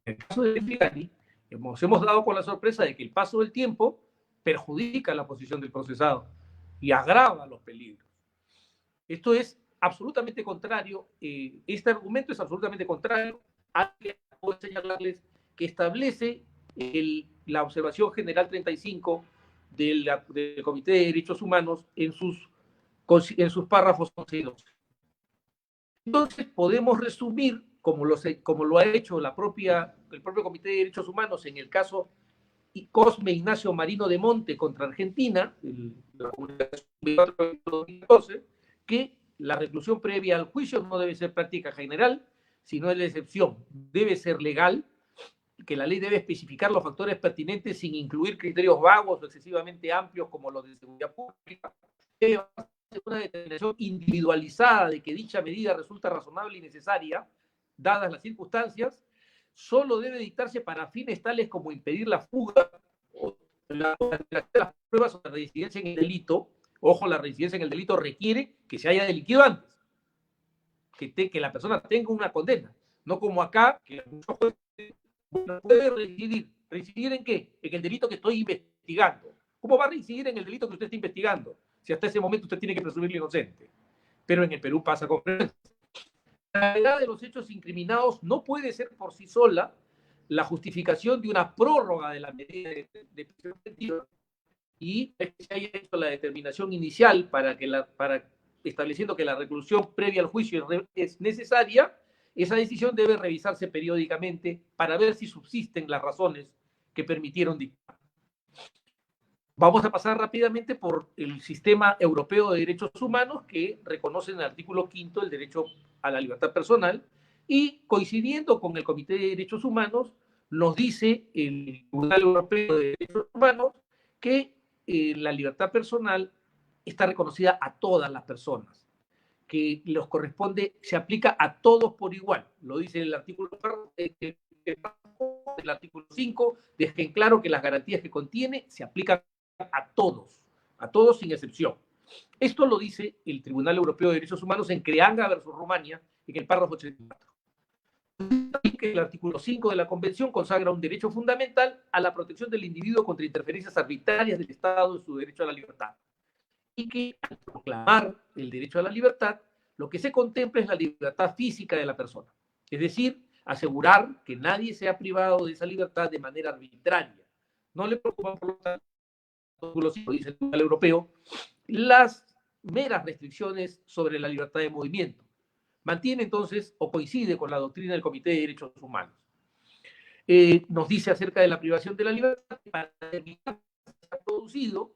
En el caso de Figari, nos hemos dado con la sorpresa de que el paso del tiempo perjudica la posición del procesado y agrava los peligros. Esto es absolutamente contrario, este argumento es absolutamente contrario a que puedo señalarles que establece la observación general 35 del Comité de Derechos Humanos en sus párrafos 11 y 12. Entonces podemos resumir, como lo ha hecho el propio Comité de Derechos Humanos en el caso Cosme Ignacio Marino de Monte contra Argentina, la publicación de 2012, que la reclusión previa al juicio no debe ser práctica general, sino es la excepción. Debe ser legal, que la ley debe especificar los factores pertinentes sin incluir criterios vagos o excesivamente amplios como los de seguridad pública. Debe hacer una determinación individualizada de que dicha medida resulta razonable y necesaria, dadas las circunstancias. Solo debe dictarse para fines tales como impedir la fuga o las pruebas o la reincidencia en el delito. Ojo, la reincidencia en el delito requiere que se haya delinquido antes, que la persona tenga una condena, no como acá, que muchos jueces no puede reincidir. ¿Reincidir en qué? En el delito que estoy investigando. ¿Cómo va a reincidir en el delito que usted está investigando? Si hasta ese momento usted tiene que presumirlo inocente. Pero en el Perú pasa con frecuencia. La gravedad de los hechos incriminados no puede ser por sí sola la justificación de una prórroga de la medida de prisión preventiva, y es que se haya hecho la determinación inicial para estableciendo que la reclusión previa al juicio es necesaria. Esa decisión debe revisarse periódicamente para ver si subsisten las razones que permitieron dictar. Vamos a pasar rápidamente por el sistema europeo de derechos humanos, que reconoce en el artículo 5 el derecho a la libertad personal, y coincidiendo con el Comité de Derechos Humanos, nos dice el Tribunal Europeo de Derechos Humanos que la libertad personal está reconocida a todas las personas, que les corresponde, se aplica a todos por igual. Lo dice el artículo 5, deja en claro que las garantías que contiene se aplican a todos sin excepción. Esto lo dice el Tribunal Europeo de Derechos Humanos en Creanga versus Rumania, en el párrafo 84. Que el artículo 5 de la Convención consagra un derecho fundamental a la protección del individuo contra interferencias arbitrarias del Estado en su derecho a la libertad. Y que al proclamar el derecho a la libertad, lo que se contempla es la libertad física de la persona. Es decir, asegurar que nadie sea privado de esa libertad de manera arbitraria. No le preocupa, por lo tanto, dice el Tribunal Europeo, las meras restricciones sobre la libertad de movimiento. Mantiene entonces o coincide con la doctrina del Comité de Derechos Humanos. Nos dice acerca de la privación de la libertad, para determinar que se ha producido,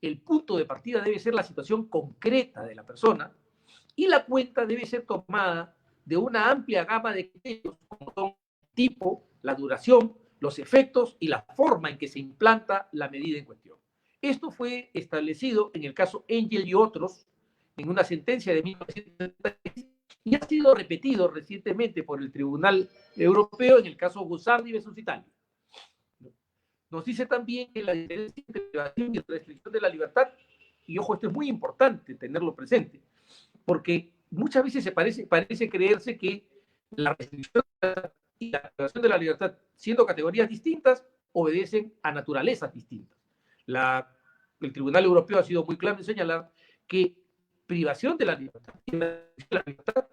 el punto de partida debe ser la situación concreta de la persona y la cuenta debe ser tomada de una amplia gama de criterios, como son el tipo, la duración, los efectos y la forma en que se implanta la medida en cuestión. Esto fue establecido en el caso Engel y otros, en una sentencia de 1976, y ha sido repetido recientemente por el Tribunal Europeo en el caso Guzzardi versus Italia. Nos dice también que la diferencia entre privación y restricción de la libertad, y ojo, esto es muy importante tenerlo presente, porque muchas veces parece creerse que la restricción y la privación de la libertad, siendo categorías distintas, obedecen a naturalezas distintas. El Tribunal Europeo ha sido muy claro en señalar que privación de la libertad y la libertad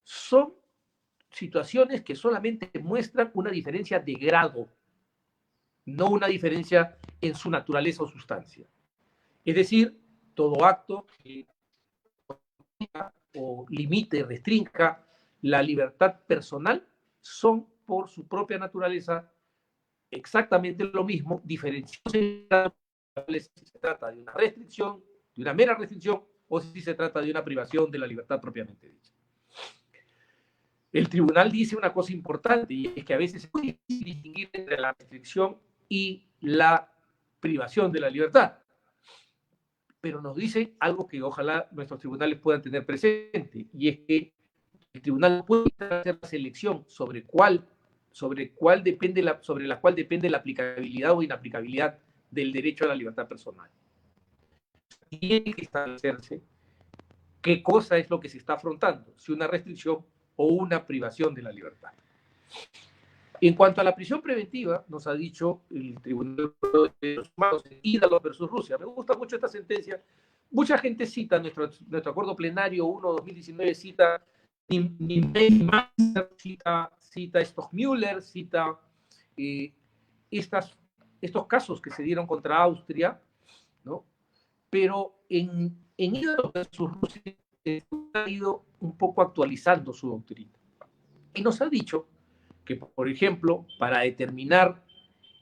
son situaciones que solamente muestran una diferencia de grado, no una diferencia en su naturaleza o sustancia. Es decir, todo acto que o limite, restrinja la libertad personal son por su propia naturaleza exactamente lo mismo, diferenciándose si se trata de una restricción, de una mera restricción, o si se trata de una privación de la libertad propiamente dicha. El tribunal dice una cosa importante, y es que a veces se puede distinguir entre la restricción y la privación de la libertad. Pero nos dice algo que ojalá nuestros tribunales puedan tener presente, y es que el tribunal puede hacer la selección sobre la cual depende la aplicabilidad o inaplicabilidad del derecho a la libertad personal. Tiene que establecerse qué cosa es lo que se está afrontando, si una restricción o una privación de la libertad. En cuanto a la prisión preventiva, nos ha dicho el Tribunal de Derechos Humanos en Ídalo versus Rusia. Me gusta mucho esta sentencia. Mucha gente cita nuestro acuerdo plenario 1/2019, cita cita Stockmüller, cita estos casos que se dieron contra Austria, ¿no? Pero en Ídalo versus Rusia ha ido un poco actualizando su doctrina. Y nos ha dicho que, por ejemplo, para determinar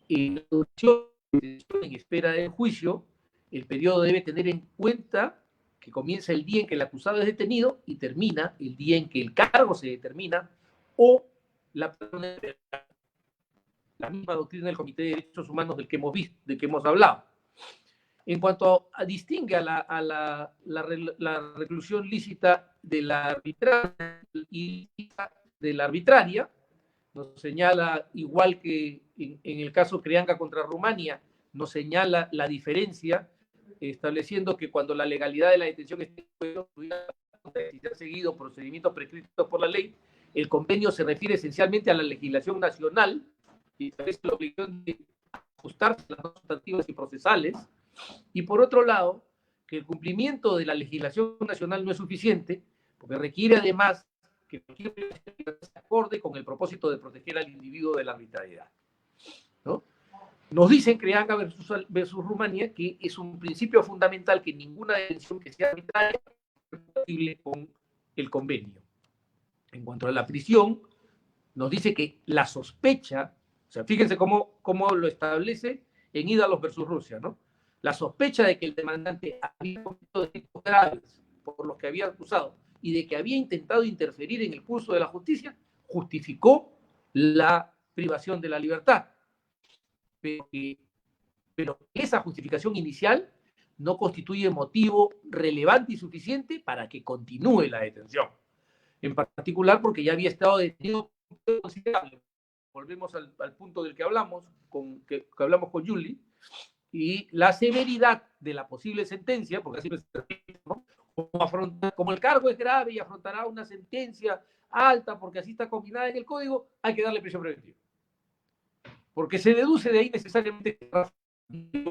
la duración en espera del juicio, el periodo debe tener en cuenta que comienza el día en que el acusado es detenido y termina el día en que el cargo se determina, o la misma doctrina del Comité de Derechos Humanos del que hemos hablado. En cuanto a distingue a la reclusión lícita de la arbitraria y de la arbitraria, nos señala, igual que en el caso Creanga contra Rumania, nos señala la diferencia, estableciendo que cuando la legalidad de la detención esté seguido procedimientos prescritos por la ley, el convenio se refiere esencialmente a la legislación nacional y establece la obligación de ajustarse a las normas sustantivas y procesales, y por otro lado, que el cumplimiento de la legislación nacional no es suficiente, porque requiere además que se acorde con el propósito de proteger al individuo de la arbitrariedad, ¿no? Nos dicen Creanga versus Rumanía que es un principio fundamental que ninguna detención que sea arbitraria es compatible con el convenio. En cuanto a la prisión, nos dice que la sospecha O sea, fíjense cómo lo establece en Ídalos versus Rusia, ¿no? La sospecha de que el demandante había cometido delitos graves por los que había acusado y de que había intentado interferir en el curso de la justicia justificó la privación de la libertad. Pero esa justificación inicial no constituye motivo relevante y suficiente para que continúe la detención. En particular porque ya había estado detenido considerable. Volvemos al punto del que hablamos con Julie, y la severidad de la posible sentencia, porque así ¿no? Como el cargo es grave y afrontará una sentencia alta porque así está combinada en el código, hay que darle prisión preventiva. Porque se deduce de ahí necesariamente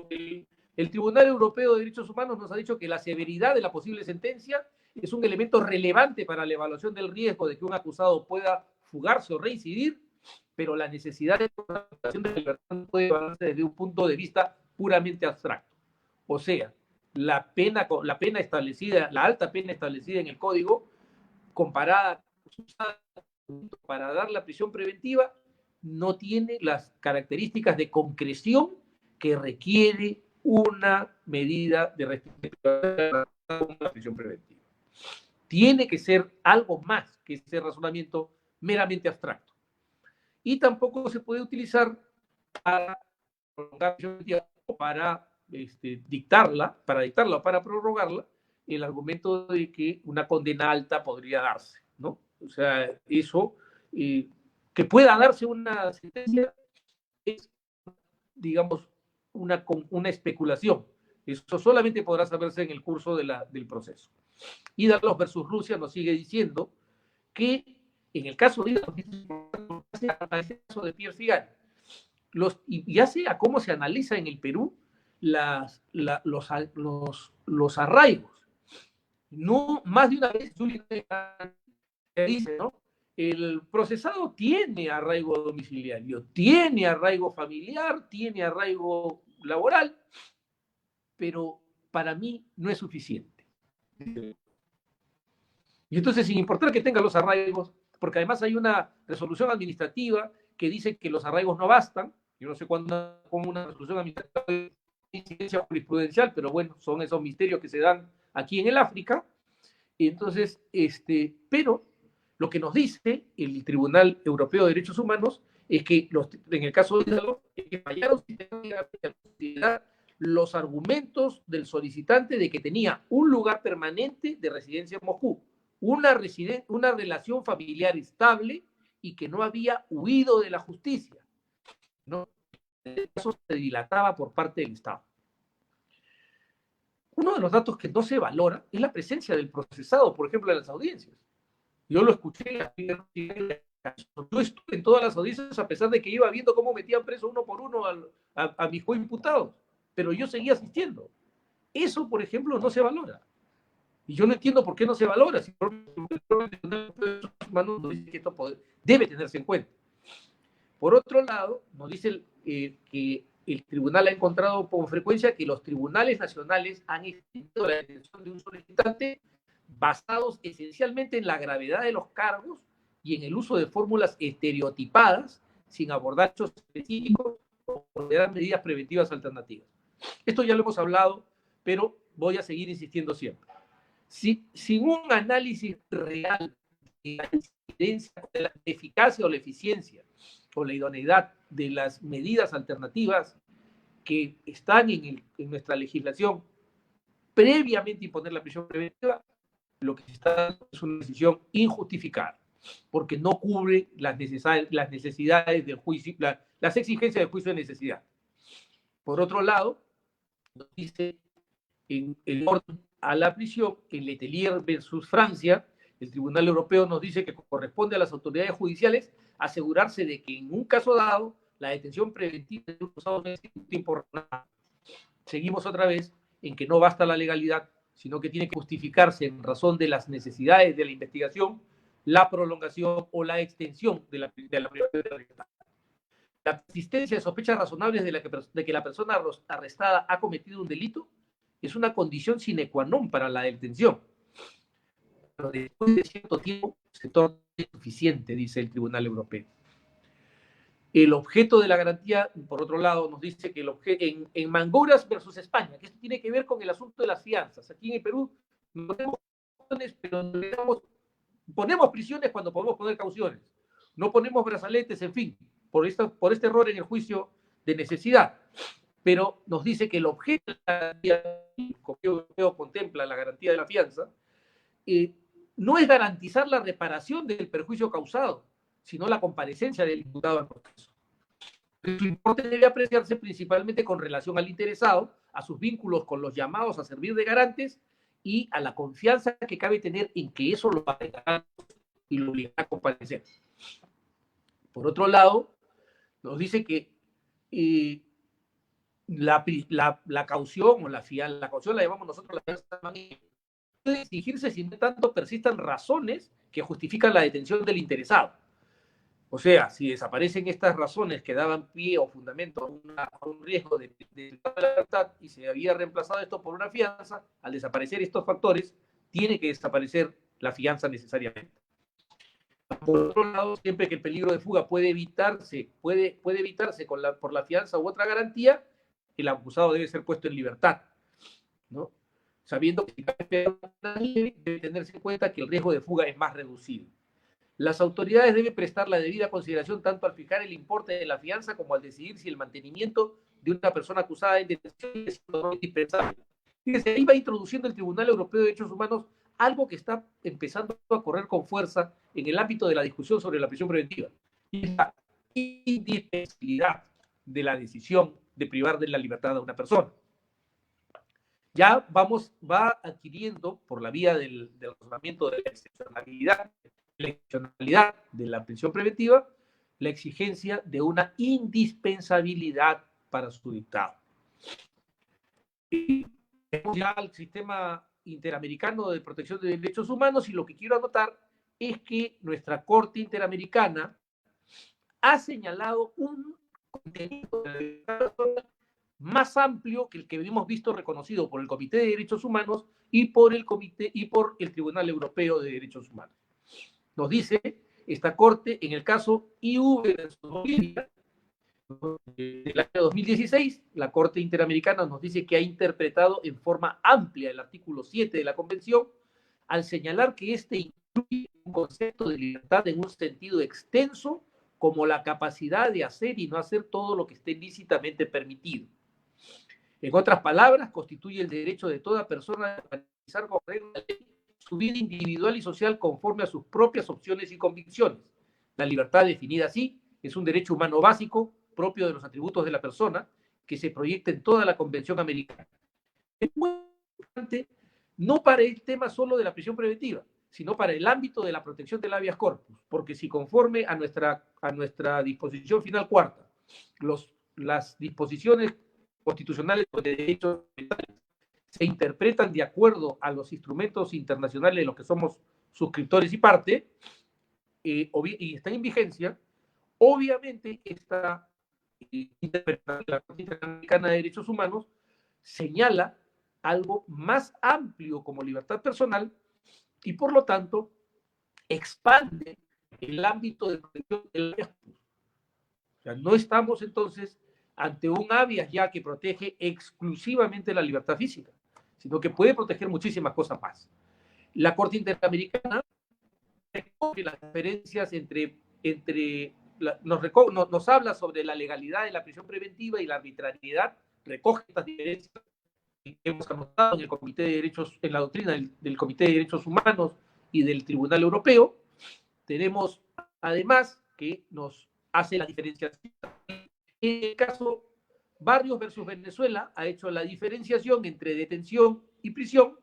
que el Tribunal Europeo de Derechos Humanos nos ha dicho que la severidad de la posible sentencia es un elemento relevante para la evaluación del riesgo de que un acusado pueda fugarse o reincidir, pero la necesidad de protección de la libertad puede evaluarse desde un punto de vista puramente abstracto. O sea, la alta pena establecida en el código, comparada para dar la prisión preventiva, no tiene las características de concreción que requiere una medida de restricción como la prisión preventiva. Tiene que ser algo más que ese razonamiento meramente abstracto. Y tampoco se puede utilizar para prolongar para dictarla o para prorrogarla el argumento de que una condena alta podría darse, ¿no? O sea, eso, que pueda darse una sentencia es, digamos, una especulación. Eso solamente podrá saberse en el curso del proceso. Ídalos versus Rusia nos sigue diciendo que en el caso de Pierre Figal, ya sea cómo se analiza en el Perú los arraigos. No, más de una vez Julie dice, ¿no? El procesado tiene arraigo domiciliario, tiene arraigo familiar, tiene arraigo laboral, pero para mí no es suficiente. Y entonces, sin importar que tenga los arraigos, porque además hay una resolución administrativa que dice que los arraigos no bastan, yo no sé cuándo como una resolución administrativa de incidencia jurisprudencial, pero bueno, son esos misterios que se dan aquí en el África. Y entonces, pero lo que nos dice el Tribunal Europeo de Derechos Humanos es que en el caso de Hidalgo, que fallaron los argumentos del solicitante de que tenía un lugar permanente de residencia en Moscú, una relación familiar estable y que no había huido de la justicia, ¿no? Eso se dilataba por parte del Estado. Uno de los datos que no se valora es la presencia del procesado, por ejemplo, en las audiencias. Yo lo escuché, yo estuve en todas las audiencias a pesar de que iba viendo cómo metían preso uno por uno a mis coimputados, pero yo seguía asistiendo. Eso, por ejemplo, no se valora. Y yo no entiendo por qué no se valora, si esto debe tenerse en cuenta. Por otro lado, nos dice que el tribunal ha encontrado con frecuencia que los tribunales nacionales han extendido la detención de un solicitante basados esencialmente en la gravedad de los cargos y en el uso de fórmulas estereotipadas sin abordar hechos específicos o dar medidas preventivas alternativas. Esto ya lo hemos hablado, pero voy a seguir insistiendo siempre. Sin un análisis real de la incidencia, de la eficacia o la eficiencia o la idoneidad de las medidas alternativas que están en nuestra legislación previamente imponer la prisión preventiva, lo que se está dando es una decisión injustificada, porque no cubre las necesidades del juicio, las exigencias del juicio de necesidad. Por otro lado, nos dice en el orden a la prisión, en Letelier versus Francia, el Tribunal Europeo nos dice que corresponde a las autoridades judiciales asegurarse de que en un caso dado la detención preventiva de un acusado no es un tiempo razonable. Seguimos otra vez en que no basta la legalidad, sino que tiene que justificarse en razón de las necesidades de la investigación, la prolongación o la extensión de la privación de la libertad. La existencia de sospechas razonables de que la persona arrestada ha cometido un delito es una condición sine qua non para la detención. Pero después de cierto tiempo se torna insuficiente, dice el Tribunal Europeo. El objeto de la garantía, por otro lado, nos dice que en Mangouras versus España, que esto tiene que ver con el asunto de las fianzas. Aquí en el Perú no tenemos prisiones, pero ponemos prisiones cuando podemos poner cauciones. No ponemos brazaletes, en fin, por este error en el juicio de necesidad. Pero nos dice que el objeto de la garantía, el Código Europeo contempla la garantía de la fianza, no es garantizar la reparación del perjuicio causado, sino la comparecencia del imputado al proceso. Su importe debe apreciarse principalmente con relación al interesado, a sus vínculos con los llamados a servir de garantes y a la confianza que cabe tener en que eso lo va a declarar y lo obligará a comparecer. Por otro lado, nos dice que la caución o la caución la llamamos nosotros la fianza, puede exigirse si no tanto persistan razones que justifican la detención del interesado. O sea, si desaparecen estas razones que daban pie o fundamento a un riesgo de la libertad y se había reemplazado esto por una fianza, al desaparecer estos factores, tiene que desaparecer la fianza necesariamente. Por otro lado, siempre que el peligro de fuga puede evitarse por la fianza u otra garantía, el acusado debe ser puesto en libertad, ¿no? Sabiendo que debe tenerse en cuenta que el riesgo de fuga es más reducido. Las autoridades deben prestar la debida consideración tanto al fijar el importe de la fianza como al decidir si el mantenimiento de una persona acusada en detención es indispensable. Fíjense, ahí va introduciendo el Tribunal Europeo de Derechos Humanos algo que está empezando a correr con fuerza en el ámbito de la discusión sobre la prisión preventiva. Y es la indispensabilidad de la decisión de privar de la libertad a una persona. Ya va adquiriendo, por la vía del razonamiento de la excepcionalidad de la prisión preventiva, la exigencia de una indispensabilidad para su dictado. Tenemos ya el sistema interamericano de protección de derechos humanos y lo que quiero anotar es que nuestra Corte Interamericana ha señalado un contenido de más amplio que el que hemos visto reconocido por el Comité de Derechos Humanos y por el Tribunal Europeo de Derechos Humanos. Nos dice esta Corte en el caso IV versus Bolivia del año 2016, la Corte Interamericana nos dice que ha interpretado en forma amplia el artículo 7 de la Convención al señalar que este incluye un concepto de libertad en un sentido extenso como la capacidad de hacer y no hacer todo lo que esté lícitamente permitido. En otras palabras, constituye el derecho de toda persona a realizar con regla su vida individual y social conforme a sus propias opciones y convicciones. La libertad definida así es un derecho humano básico propio de los atributos de la persona que se proyecta en toda la Convención Americana. Es muy importante, no para el tema solo de la prisión preventiva, sino para el ámbito de la protección del habeas corpus, porque si conforme a nuestra disposición final cuarta, las disposiciones constitucionales de derechos se interpretan de acuerdo a los instrumentos internacionales de los que somos suscriptores y parte, y están en vigencia, obviamente esta interpretación de la Corte Interamericana de Derechos Humanos señala algo más amplio como libertad personal y por lo tanto expande el ámbito de protección del habeas corpus. O sea, no estamos entonces ante un habeas ya que protege exclusivamente la libertad física, sino que puede proteger muchísimas cosas más. La Corte Interamericana recoge las diferencias nos habla sobre la legalidad de la prisión preventiva y la arbitrariedad, recoge estas diferencias que hemos anotado en el Comité de Derechos, en la doctrina del Comité de Derechos Humanos y del Tribunal Europeo. Tenemos además que nos hace la diferenciación. En el caso Barrios versus Venezuela ha hecho la diferenciación entre detención y prisión,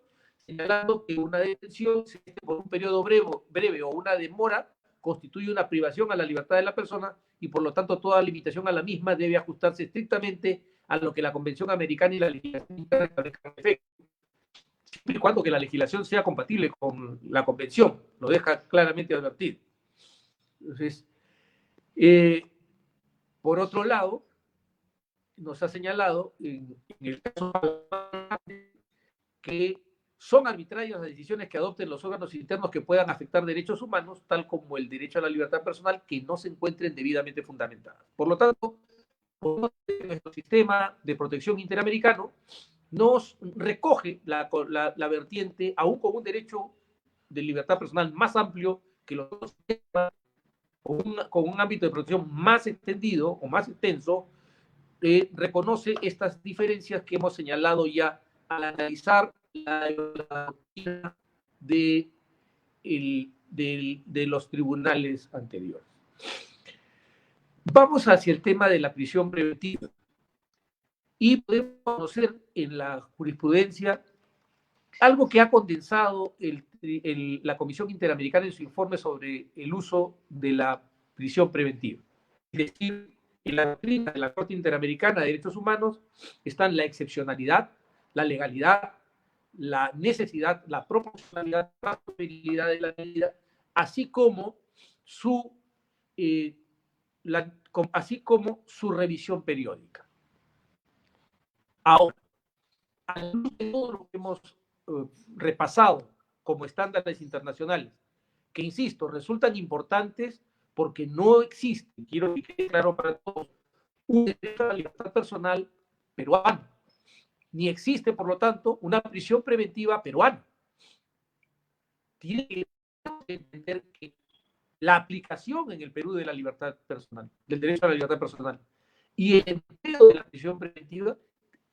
señalando que una detención por un periodo breve o una demora constituye una privación a la libertad de la persona y por lo tanto toda limitación a la misma debe ajustarse estrictamente a lo que la Convención Americana y la legislación interna establezcan en efecto, siempre y cuando que la legislación sea compatible con la Convención, lo deja claramente advertido. Entonces, por otro lado, nos ha señalado en el caso que son arbitrarias las decisiones que adopten los órganos internos que puedan afectar derechos humanos, tal como el derecho a la libertad personal, que no se encuentren debidamente fundamentadas. Por lo tanto, nuestro sistema de protección interamericano nos recoge la vertiente, aún con un derecho de libertad personal más amplio que los otros sistemas, con un ámbito de protección más extendido o más extenso, reconoce estas diferencias que hemos señalado ya al analizar la doctrina de los tribunales anteriores. Vamos hacia el tema de la prisión preventiva y podemos conocer en la jurisprudencia algo que ha condensado la Comisión Interamericana en su informe sobre el uso de la prisión preventiva. Es decir, en la doctrina de la Corte Interamericana de Derechos Humanos están la excepcionalidad, la legalidad, la necesidad, la proporcionalidad, la probabilidad de la medida, así como su revisión periódica. Ahora, a la luz de todo lo que hemos repasado como estándares internacionales, que insisto, resultan importantes porque no existe, quiero que quede claro para todos, un derecho a la libertad personal peruano, ni existe, por lo tanto, una prisión preventiva peruana. Tiene que entender que la aplicación en el Perú de la libertad personal, del derecho a la libertad personal, y el empleo de la prisión preventiva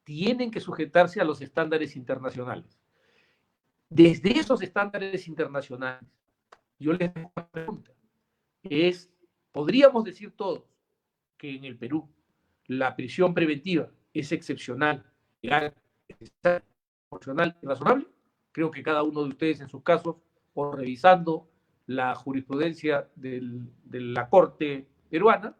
tienen que sujetarse a los estándares internacionales. Desde esos estándares internacionales, yo les hago una pregunta. ¿Podríamos decir todos que en el Perú la prisión preventiva es excepcional, legal, proporcional y razonable? Creo que cada uno de ustedes en sus casos, o revisando la jurisprudencia de la Corte peruana,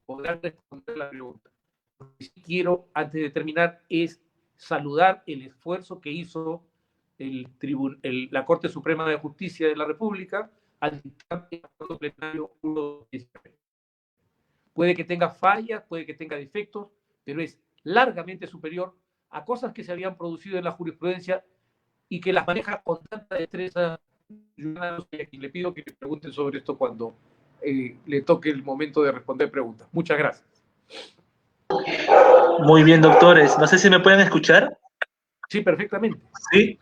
podrán responder la pregunta. Lo que sí quiero, antes de terminar, es saludar el esfuerzo que hizo la Corte Suprema de Justicia de la República al dictar el acuerdo plenario 1/19. Puede que tenga fallas, puede que tenga defectos, pero es largamente superior a cosas que se habían producido en la jurisprudencia y que las maneja con tanta destreza. Y le pido que le pregunten sobre esto cuando le toque el momento de responder preguntas. Muchas gracias. Muy bien, doctores. No sé si me pueden escuchar. Sí, perfectamente. Sí.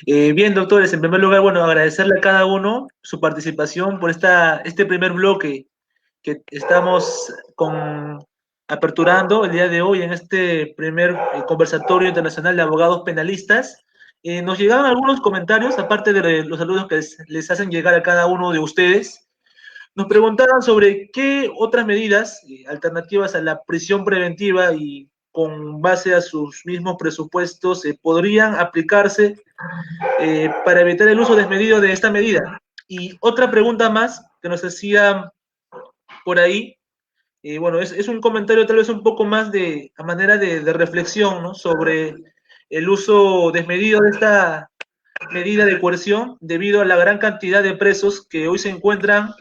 Bien, doctores, en primer lugar, bueno, agradecerle a cada uno su participación por este primer bloque que estamos aperturando el día de hoy en este primer conversatorio internacional de abogados penalistas. Nos llegaron algunos comentarios, aparte de los saludos que les hacen llegar a cada uno de ustedes. Nos preguntaban sobre qué otras medidas alternativas a la prisión preventiva y con base a sus mismos presupuestos podrían aplicarse para evitar el uso desmedido de esta medida. Y otra pregunta más que nos hacía por ahí, bueno, es un comentario tal vez un poco más a manera de reflexión, ¿no? Sobre el uso desmedido de esta medida de coerción debido a la gran cantidad de presos que hoy se encuentran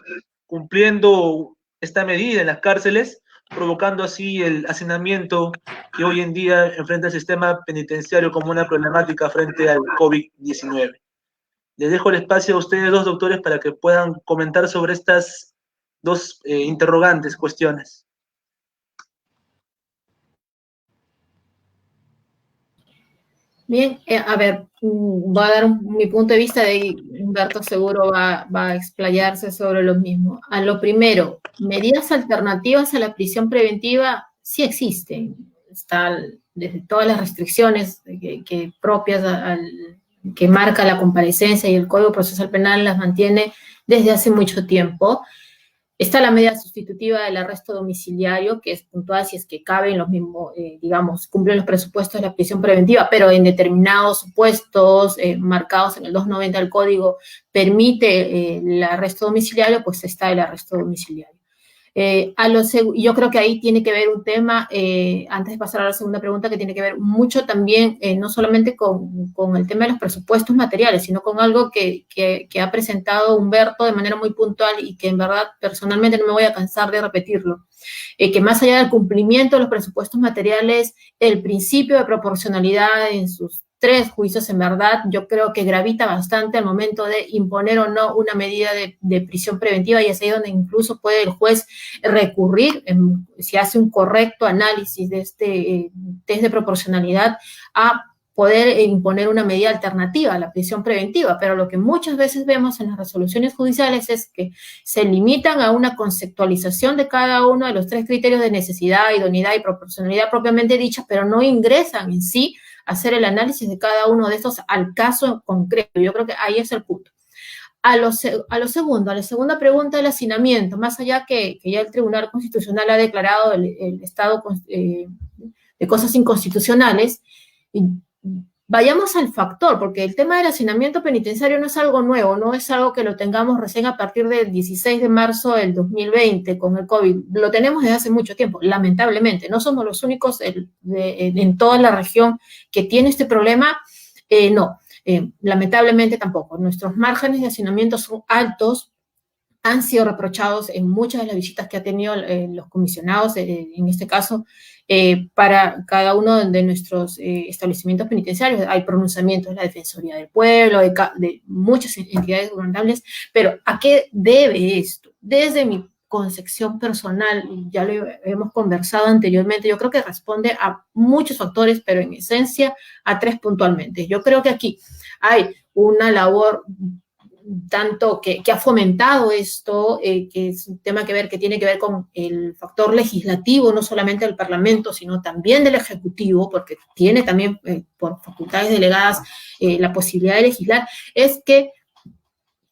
cumpliendo esta medida en las cárceles, provocando así el hacinamiento que hoy en día enfrenta el sistema penitenciario como una problemática frente al COVID-19. Les dejo el espacio a ustedes dos, doctores, para que puedan comentar sobre estas dos interrogantes, cuestiones. Bien, a ver, voy a dar mi punto de vista, de Humberto seguro va a explayarse sobre lo mismo. A lo primero, medidas alternativas a la prisión preventiva sí existen. Están desde todas las restricciones que propias que marca la comparecencia y el Código Procesal Penal las mantiene desde hace mucho tiempo. Está la medida sustitutiva del arresto domiciliario, que es puntual si es que caben los mismos, digamos, cumplen los presupuestos de la prisión preventiva, pero en determinados supuestos marcados en el 290 del Código permite el arresto domiciliario, pues está el arresto domiciliario. Yo creo que ahí tiene que ver un tema, antes de pasar a la segunda pregunta, que tiene que ver mucho también, no solamente con el tema de los presupuestos materiales, sino con algo que ha presentado Humberto de manera muy puntual y que en verdad personalmente no me voy a cansar de repetirlo, que más allá del cumplimiento de los presupuestos materiales, el principio de proporcionalidad en sus 3 juicios, en verdad, yo creo que gravita bastante al momento de imponer o no una medida de prisión preventiva, y es ahí donde incluso puede el juez recurrir, si hace un correcto análisis de este test de proporcionalidad, a poder imponer una medida alternativa a la prisión preventiva. Pero lo que muchas veces vemos en las resoluciones judiciales es que se limitan a una conceptualización de cada uno de los 3 criterios de necesidad, idoneidad y proporcionalidad propiamente dichas, pero no ingresan en sí a hacer el análisis de cada uno de estos al caso concreto. Yo creo que ahí es el punto. A la segunda pregunta del hacinamiento, más allá que ya el Tribunal Constitucional ha declarado el estado de cosas inconstitucionales, vayamos al factor, porque el tema del hacinamiento penitenciario no es algo nuevo, no es algo que lo tengamos recién a partir del 16 de marzo del 2020 con el COVID. Lo tenemos desde hace mucho tiempo, lamentablemente. No somos los únicos en toda la región que tiene este problema, no. Lamentablemente tampoco. Nuestros márgenes de hacinamiento son altos, han sido reprochados en muchas de las visitas que ha tenido los comisionados, en este caso, para cada uno de nuestros establecimientos penitenciarios. Hay pronunciamientos de la Defensoría del Pueblo, de muchas entidades gubernamentales, pero ¿a qué debe esto? Desde mi concepción personal, ya lo hemos conversado anteriormente, yo creo que responde a muchos factores, pero en esencia a 3 puntualmente. Yo creo que aquí hay una labor tanto que ha fomentado esto, que es un tema que tiene que ver con el factor legislativo, no solamente del Parlamento, sino también del Ejecutivo, porque tiene también por facultades delegadas la posibilidad de legislar, es que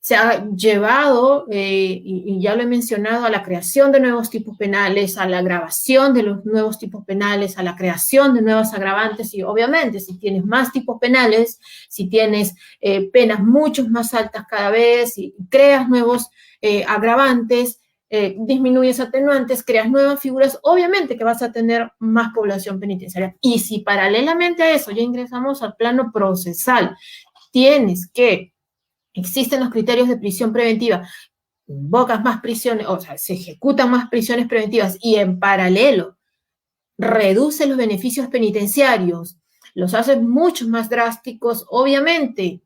se ha llevado, y ya lo he mencionado, a la creación de nuevos tipos penales, a la agravación de los nuevos tipos penales, a la creación de nuevas agravantes, y obviamente si tienes más tipos penales, si tienes penas mucho más altas cada vez, si creas nuevos agravantes, disminuyes atenuantes, creas nuevas figuras, obviamente que vas a tener más población penitenciaria. Y si paralelamente a eso ya ingresamos al plano procesal, existen los criterios de prisión preventiva, invocas más prisiones, o sea, se ejecutan más prisiones preventivas y en paralelo reduce los beneficios penitenciarios, los haces mucho más drásticos, obviamente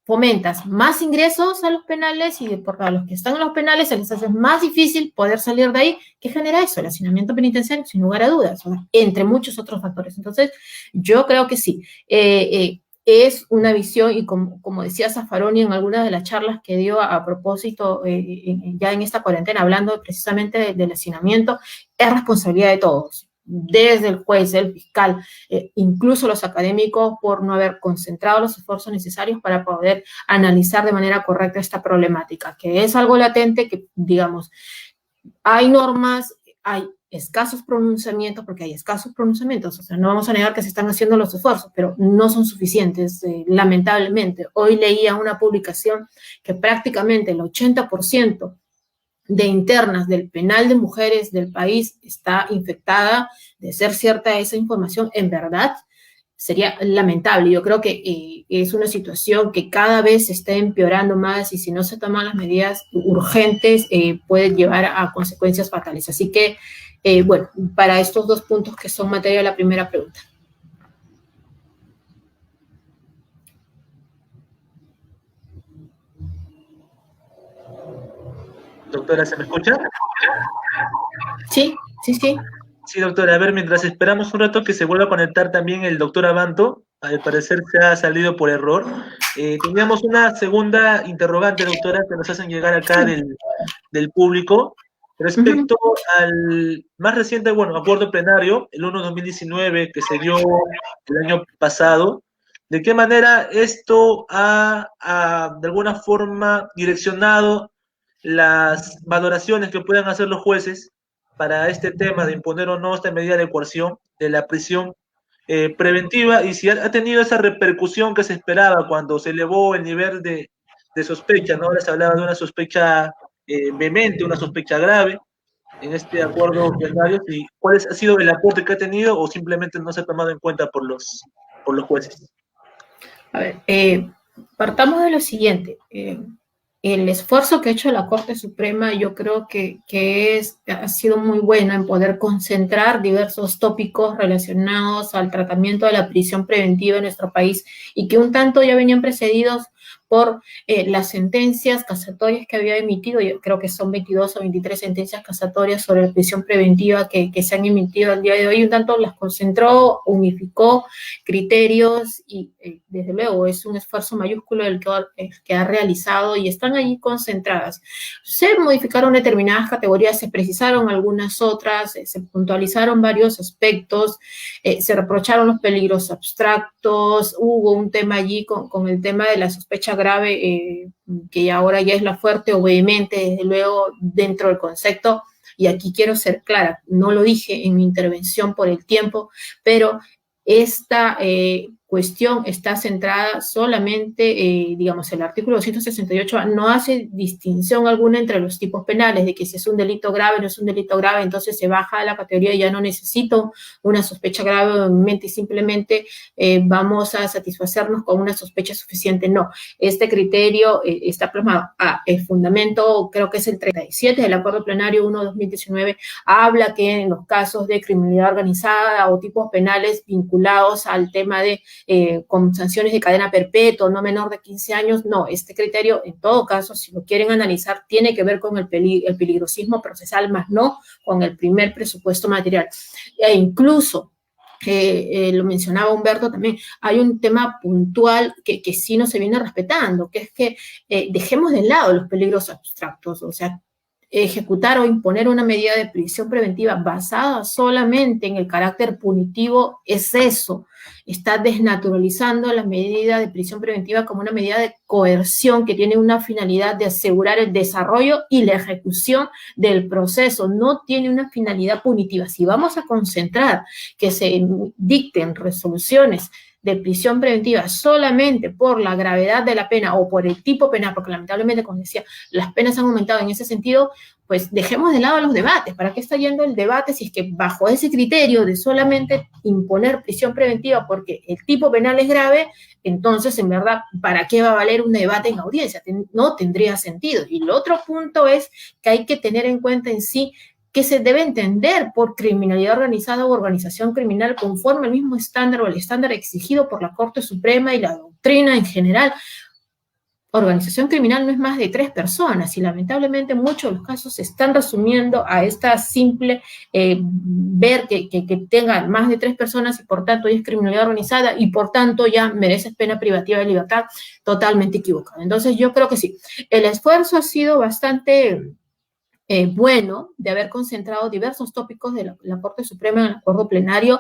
fomentas más ingresos a los penales y a los que están en los penales se les hace más difícil poder salir de ahí. ¿Qué genera eso? El hacinamiento penitenciario, sin lugar a dudas, entre muchos otros factores. Entonces, yo creo que sí. Es una visión, y como decía Zaffaroni en algunas de las charlas que dio a propósito ya en esta cuarentena, hablando precisamente del hacinamiento, es responsabilidad de todos, desde el juez, el fiscal, incluso los académicos, por no haber concentrado los esfuerzos necesarios para poder analizar de manera correcta esta problemática, que es algo latente, que digamos, hay normas, hay escasos pronunciamientos, porque hay escasos pronunciamientos, o sea, no vamos a negar que se están haciendo los esfuerzos, pero no son suficientes, lamentablemente. Hoy leía una publicación que prácticamente el 80% de internas del penal de mujeres del país está infectada. De ser cierta esa información, en verdad, sería lamentable. Yo creo que es una situación que cada vez se está empeorando más, y si no se toman las medidas urgentes, puede llevar a consecuencias fatales. Así que, bueno, para estos 2 puntos que son materia de la primera pregunta. Doctora, ¿se me escucha? Sí. Sí, doctora. A ver, mientras esperamos un rato que se vuelva a conectar también el doctor Abanto, al parecer se ha salido por error. Teníamos una segunda interrogante, doctora, que nos hacen llegar acá del público, respecto al más reciente, acuerdo plenario, el 1/2019, que se dio el año pasado. ¿De qué manera esto ha de alguna forma direccionado las valoraciones que puedan hacer los jueces para este tema de imponer o no esta medida de coerción de la prisión preventiva, y si ha tenido esa repercusión que se esperaba cuando se elevó el nivel de sospecha, ¿no? Ahora se hablaba de una sospecha vehemente, una sospecha grave en este acuerdo plenario, y cuál ha sido el aporte que ha tenido, o simplemente no se ha tomado en cuenta por los jueces. A ver, partamos de lo siguiente. el esfuerzo que ha hecho la Corte Suprema, yo creo ha sido muy bueno en poder concentrar diversos tópicos relacionados al tratamiento de la prisión preventiva en nuestro país y que un tanto ya venían precedidos por las sentencias casatorias que había emitido. Yo creo que son 22 o 23 sentencias casatorias sobre la prisión preventiva que se han emitido al día de hoy. Un tanto las concentró, unificó criterios y desde luego es un esfuerzo mayúsculo el que ha realizado y están allí concentradas. Se modificaron determinadas categorías, se precisaron algunas otras, se puntualizaron varios aspectos, se reprocharon los peligros abstractos, hubo un tema allí con el tema de la sospecha grave, que ahora ya es la fuerte o vehemente, desde luego, dentro del concepto. Y aquí quiero ser clara, no lo dije en mi intervención por el tiempo, pero esta cuestión está centrada solamente, digamos, el artículo 268 no hace distinción alguna entre los tipos penales, de que si es un delito grave o no es un delito grave, entonces se baja a la categoría y ya no necesito una sospecha grave en mi mente y simplemente vamos a satisfacernos con una sospecha suficiente. No, este criterio está plasmado. El fundamento, creo que es el 37 del Acuerdo Plenario 1/2019, habla que en los casos de criminalidad organizada o tipos penales vinculados al tema de con sanciones de cadena perpetua, no menor de 15 años, no, este criterio, en todo caso, si lo quieren analizar, tiene que ver con el peligrosismo procesal, más no con el primer presupuesto material. E incluso, lo mencionaba Humberto también, hay un tema puntual que sí no se viene respetando, que es que dejemos de lado los peligros abstractos, o sea, ejecutar o imponer una medida de prisión preventiva basada solamente en el carácter punitivo es eso. Está desnaturalizando la medida de prisión preventiva como una medida de coerción que tiene una finalidad de asegurar el desarrollo y la ejecución del proceso. No tiene una finalidad punitiva. Si vamos a concentrar que se dicten resoluciones de prisión preventiva solamente por la gravedad de la pena o por el tipo penal, porque lamentablemente, como decía, las penas han aumentado en ese sentido, pues dejemos de lado los debates. ¿Para qué está yendo el debate si es que bajo ese criterio de solamente imponer prisión preventiva porque el tipo penal es grave, entonces, en verdad, ¿para qué va a valer un debate en audiencia? No tendría sentido. Y el otro punto es que hay que tener en cuenta en sí que se debe entender por criminalidad organizada o organización criminal conforme al mismo estándar o el estándar exigido por la Corte Suprema y la doctrina en general. Organización criminal no es más de 3 personas y lamentablemente muchos de los casos se están resumiendo a esta simple ver que tengan más de 3 personas y por tanto ya es criminalidad organizada y por tanto ya mereces pena privativa de libertad, totalmente equivocado. Entonces yo creo que sí, el esfuerzo ha sido bastante bueno de haber concentrado diversos tópicos de la Corte Suprema en el acuerdo plenario.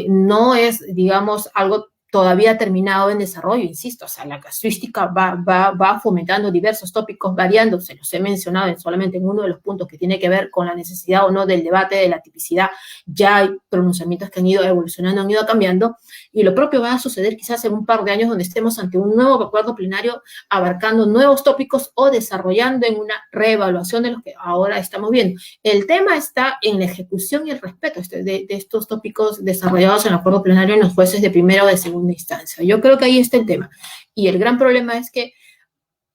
No es, digamos, algo todavía terminado en desarrollo, insisto, o sea, la casuística va fomentando diversos tópicos variando, se los he mencionado solamente en uno de los puntos que tiene que ver con la necesidad o no del debate de la tipicidad. Ya hay pronunciamientos que han ido evolucionando, han ido cambiando, y lo propio va a suceder quizás en un par de años donde estemos ante un nuevo acuerdo plenario abarcando nuevos tópicos o desarrollando en una reevaluación de los que ahora estamos viendo. El tema está en la ejecución y el respeto de estos tópicos desarrollados en el acuerdo plenario en los jueces de primera o de segunda instancia. Yo creo que ahí está el tema. Y el gran problema es que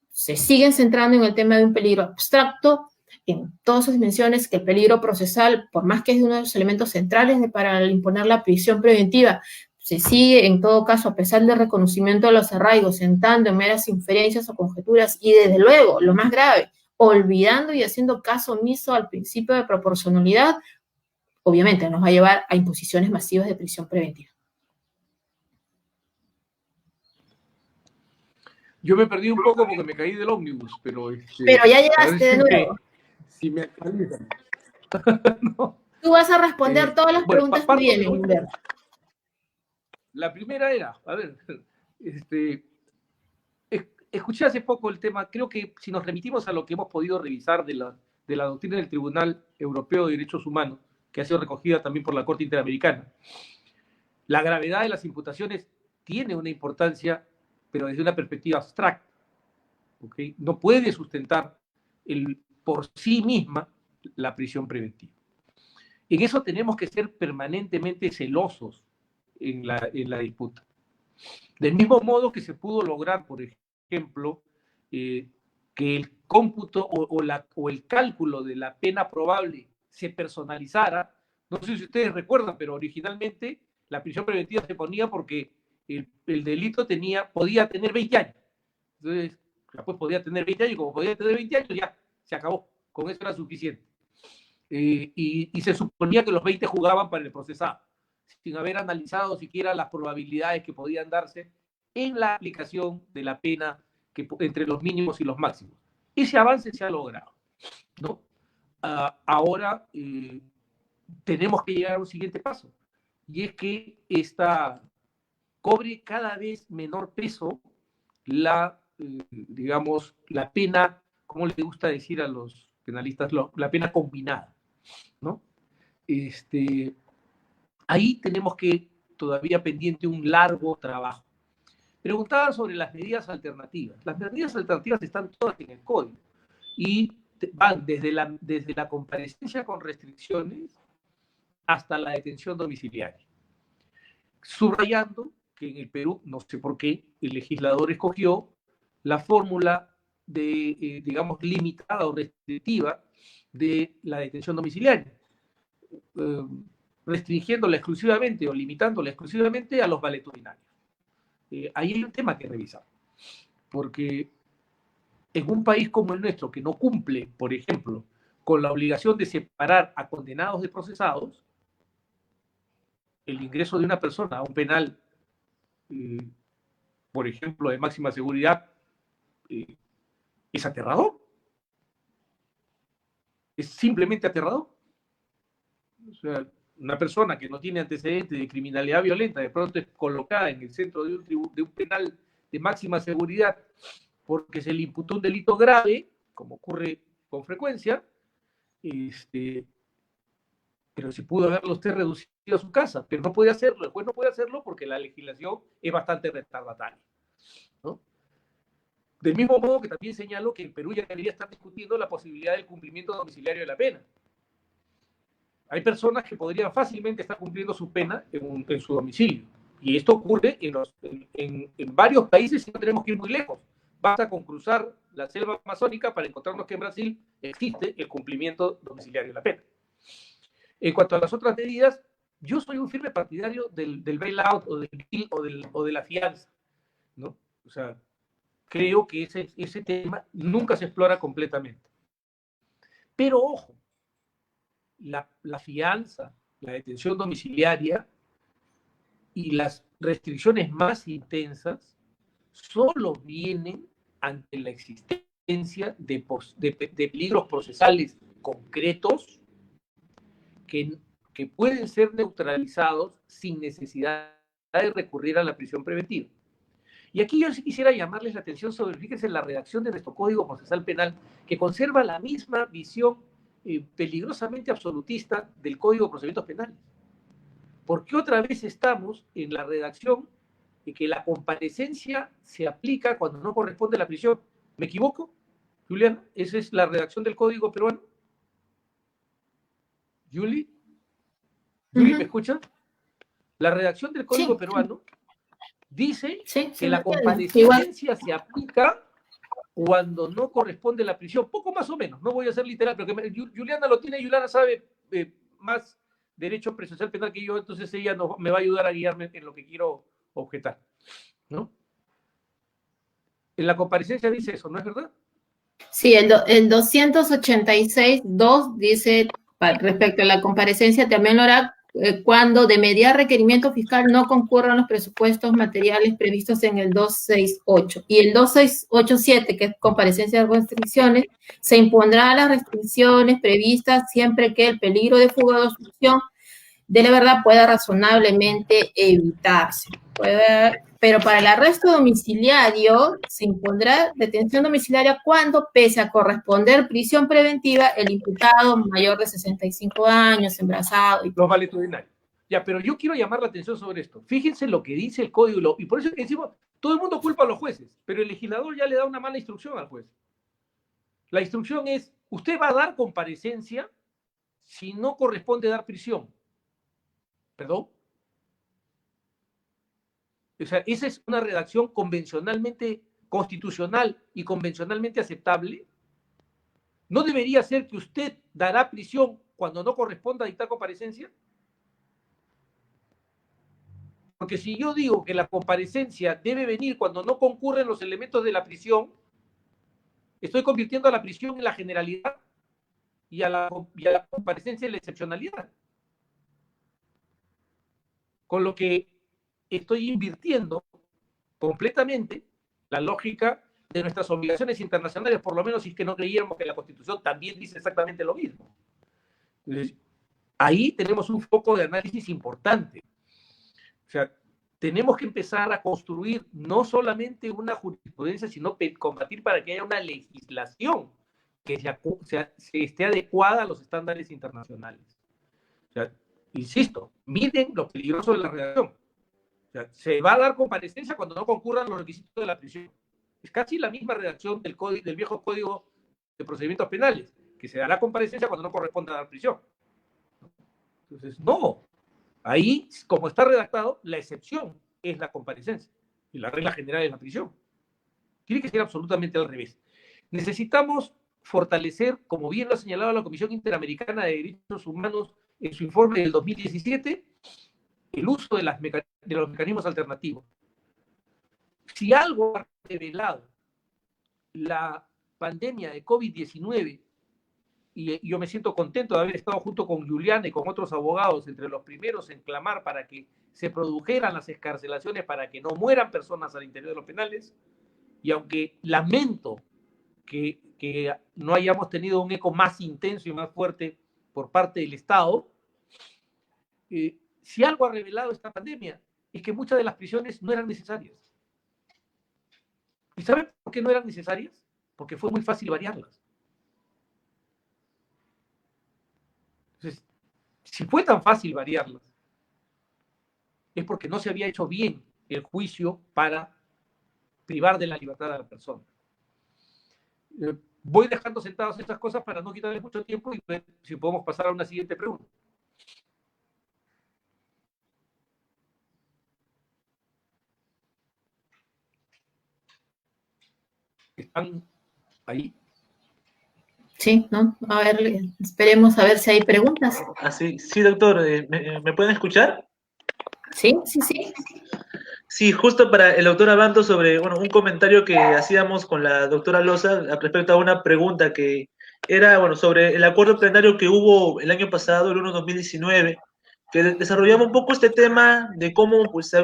se siguen centrando en el tema de un peligro abstracto en todas sus dimensiones, que el peligro procesal, por más que es uno de los elementos centrales para imponer la prisión preventiva, se sigue, en todo caso, a pesar del reconocimiento de los arraigos, sentando en meras inferencias o conjeturas, y desde luego, lo más grave, olvidando y haciendo caso omiso al principio de proporcionalidad, obviamente nos va a llevar a imposiciones masivas de prisión preventiva. Yo me perdí un poco porque me caí del ómnibus, pero... pero ya llegaste de nuevo. Si me actualizan. No. Tú vas a responder todas las preguntas que vienen, Humberto. La primera era, a ver, escuché hace poco el tema, creo que si nos remitimos a lo que hemos podido revisar de la doctrina del Tribunal Europeo de Derechos Humanos, que ha sido recogida también por la Corte Interamericana, la gravedad de las imputaciones tiene una importancia, pero desde una perspectiva abstracta, ¿okay? No puede sustentar por sí misma la prisión preventiva. En eso tenemos que ser permanentemente celosos en la disputa. Del mismo modo que se pudo lograr, por ejemplo, que el cómputo o el cálculo de la pena probable se personalizara. No sé si ustedes recuerdan, pero originalmente la prisión preventiva se ponía porque el delito podía tener 20 años. Entonces, pues podía tener 20 años, como podía tener 20 años, ya se acabó. Con eso era suficiente. Y se suponía que los 20 jugaban para el procesado, sin haber analizado siquiera las probabilidades que podían darse en la aplicación de la pena entre los mínimos y los máximos. Ese avance se ha logrado, ¿no? Ahora tenemos que llegar a un siguiente paso, y es que cobre cada vez menor peso digamos, la pena, como le gusta decir a los penalistas, la pena combinada, ¿no? Ahí tenemos que todavía pendiente un largo trabajo. Preguntaban sobre las medidas alternativas. Las medidas alternativas están todas en el código y van desde la comparecencia con restricciones hasta la detención domiciliaria. Subrayando que en el Perú, no sé por qué, el legislador escogió la fórmula digamos, limitada o restrictiva de la detención domiciliaria, restringiéndola exclusivamente o limitándola exclusivamente a los valetudinarios. Ahí hay un tema que revisar, porque en un país como el nuestro, que no cumple, por ejemplo, con la obligación de separar a condenados de procesados, el ingreso de una persona a un penal, por ejemplo, de máxima seguridad, es aterrador. Es simplemente aterrador. O sea, una persona que no tiene antecedentes de criminalidad violenta, de pronto es colocada en el centro de un penal de máxima seguridad porque se le imputó un delito grave, como ocurre con frecuencia, pero si pudo haberlo usted reducido a su casa, pero no puede hacerlo. El juez no puede hacerlo porque la legislación es bastante retardataria, ¿no? Del mismo modo que también señalo que en Perú ya debería estar discutiendo la posibilidad del cumplimiento domiciliario de la pena. Hay personas que podrían fácilmente estar cumpliendo su pena en su domicilio. Y esto ocurre en varios países y no tenemos que ir muy lejos. Basta con cruzar la selva amazónica para encontrarnos que en Brasil existe el cumplimiento domiciliario de la pena. En cuanto a las otras medidas, yo soy un firme partidario del bailout o del bill o de la fianza, ¿no? O sea, creo que ese tema nunca se explora completamente. Pero ojo, la fianza, la detención domiciliaria y las restricciones más intensas solo vienen ante la existencia de peligros procesales concretos que pueden ser neutralizados sin necesidad de recurrir a la prisión preventiva. Y aquí yo sí quisiera llamarles la atención sobre, fíjense, la redacción de nuestro Código Procesal Penal, que conserva la misma visión peligrosamente absolutista del Código de Procedimientos Penales. Porque otra vez estamos en la redacción de que la comparecencia se aplica cuando no corresponde a la prisión. ¿Me equivoco, Juliana? ¿Esa es la redacción del Código peruano? ¿Julie? ¿Julie, me escucha? La redacción del Código peruano dice que la comparecencia se aplica cuando no corresponde a la prisión. Poco más o menos, no voy a ser literal, pero Juliana lo tiene, Juliana sabe más derecho procesal penal que yo, entonces ella me va a ayudar a guiarme en lo que quiero objetar, ¿no? En la comparecencia dice eso, ¿no es verdad? Sí, el 286.2 dice, respecto a la comparecencia, también lo hará cuando de mediar requerimiento fiscal no concurran los presupuestos materiales previstos en el 268. Y el 2687, que es comparecencia de restricciones, se impondrá las restricciones previstas siempre que el peligro de fuga o obstrucción de la verdad pueda razonablemente evitarse. Pero para el arresto domiciliario se impondrá detención domiciliaria cuando, pese a corresponder prisión preventiva, el imputado mayor de 65 años, embarazado. Los valetudinarios. Ya, pero yo quiero llamar la atención sobre esto. Fíjense lo que dice el código, y por eso es que decimos, todo el mundo culpa a los jueces, pero el legislador ya le da una mala instrucción al juez. La instrucción es, usted va a dar comparecencia si no corresponde dar prisión. ¿Perdón? O sea, esa es una redacción convencionalmente constitucional y convencionalmente aceptable, ¿no debería ser que usted dará prisión cuando no corresponda dictar comparecencia? Porque si yo digo que la comparecencia debe venir cuando no concurren los elementos de la prisión, estoy convirtiendo a la prisión en la generalidad y a la comparecencia en la excepcionalidad. Con lo que estoy invirtiendo completamente la lógica de nuestras obligaciones internacionales, por lo menos si es que no creíamos que la Constitución también dice exactamente lo mismo. Entonces, ahí tenemos un foco de análisis importante. O sea, tenemos que empezar a construir no solamente una jurisprudencia, sino combatir para que haya una legislación que se esté adecuada a los estándares internacionales. O sea, insisto, miren lo peligroso de la redacción. O sea, se va a dar comparecencia cuando no concurran los requisitos de la prisión. Es casi la misma redacción del viejo Código de Procedimientos Penales, que se dará comparecencia cuando no corresponda dar prisión. Entonces, no. Ahí, como está redactado, la excepción es la comparecencia y la regla general es la prisión. Tiene que ser absolutamente al revés. Necesitamos fortalecer, como bien lo ha señalado la Comisión Interamericana de Derechos Humanos en su informe del 2017, el uso de los mecanismos alternativos. Si algo ha revelado la pandemia de COVID-19, y yo me siento contento de haber estado junto con Juliana y con otros abogados entre los primeros en clamar para que se produjeran las excarcelaciones para que no mueran personas al interior de los penales, y aunque lamento que no hayamos tenido un eco más intenso y más fuerte por parte del Estado, si algo ha revelado esta pandemia es que muchas de las prisiones no eran necesarias. ¿Y saben por qué no eran necesarias? Porque fue muy fácil variarlas. Entonces, si fue tan fácil variarlas, es porque no se había hecho bien el juicio para privar de la libertad a la persona. Voy dejando sentadas estas cosas para no quitarles mucho tiempo y ver si podemos pasar a una siguiente pregunta. ¿Están ahí? Sí, ¿no? A ver, esperemos a ver si hay preguntas. Sí, doctor, ¿me pueden escuchar? Sí, sí, sí. Sí, justo para el doctor Abanto sobre un comentario que hacíamos con la doctora Loza respecto a una pregunta que era sobre el acuerdo plenario que hubo el año pasado, el 1 de 2019, que desarrollaba un poco este tema de cómo pues se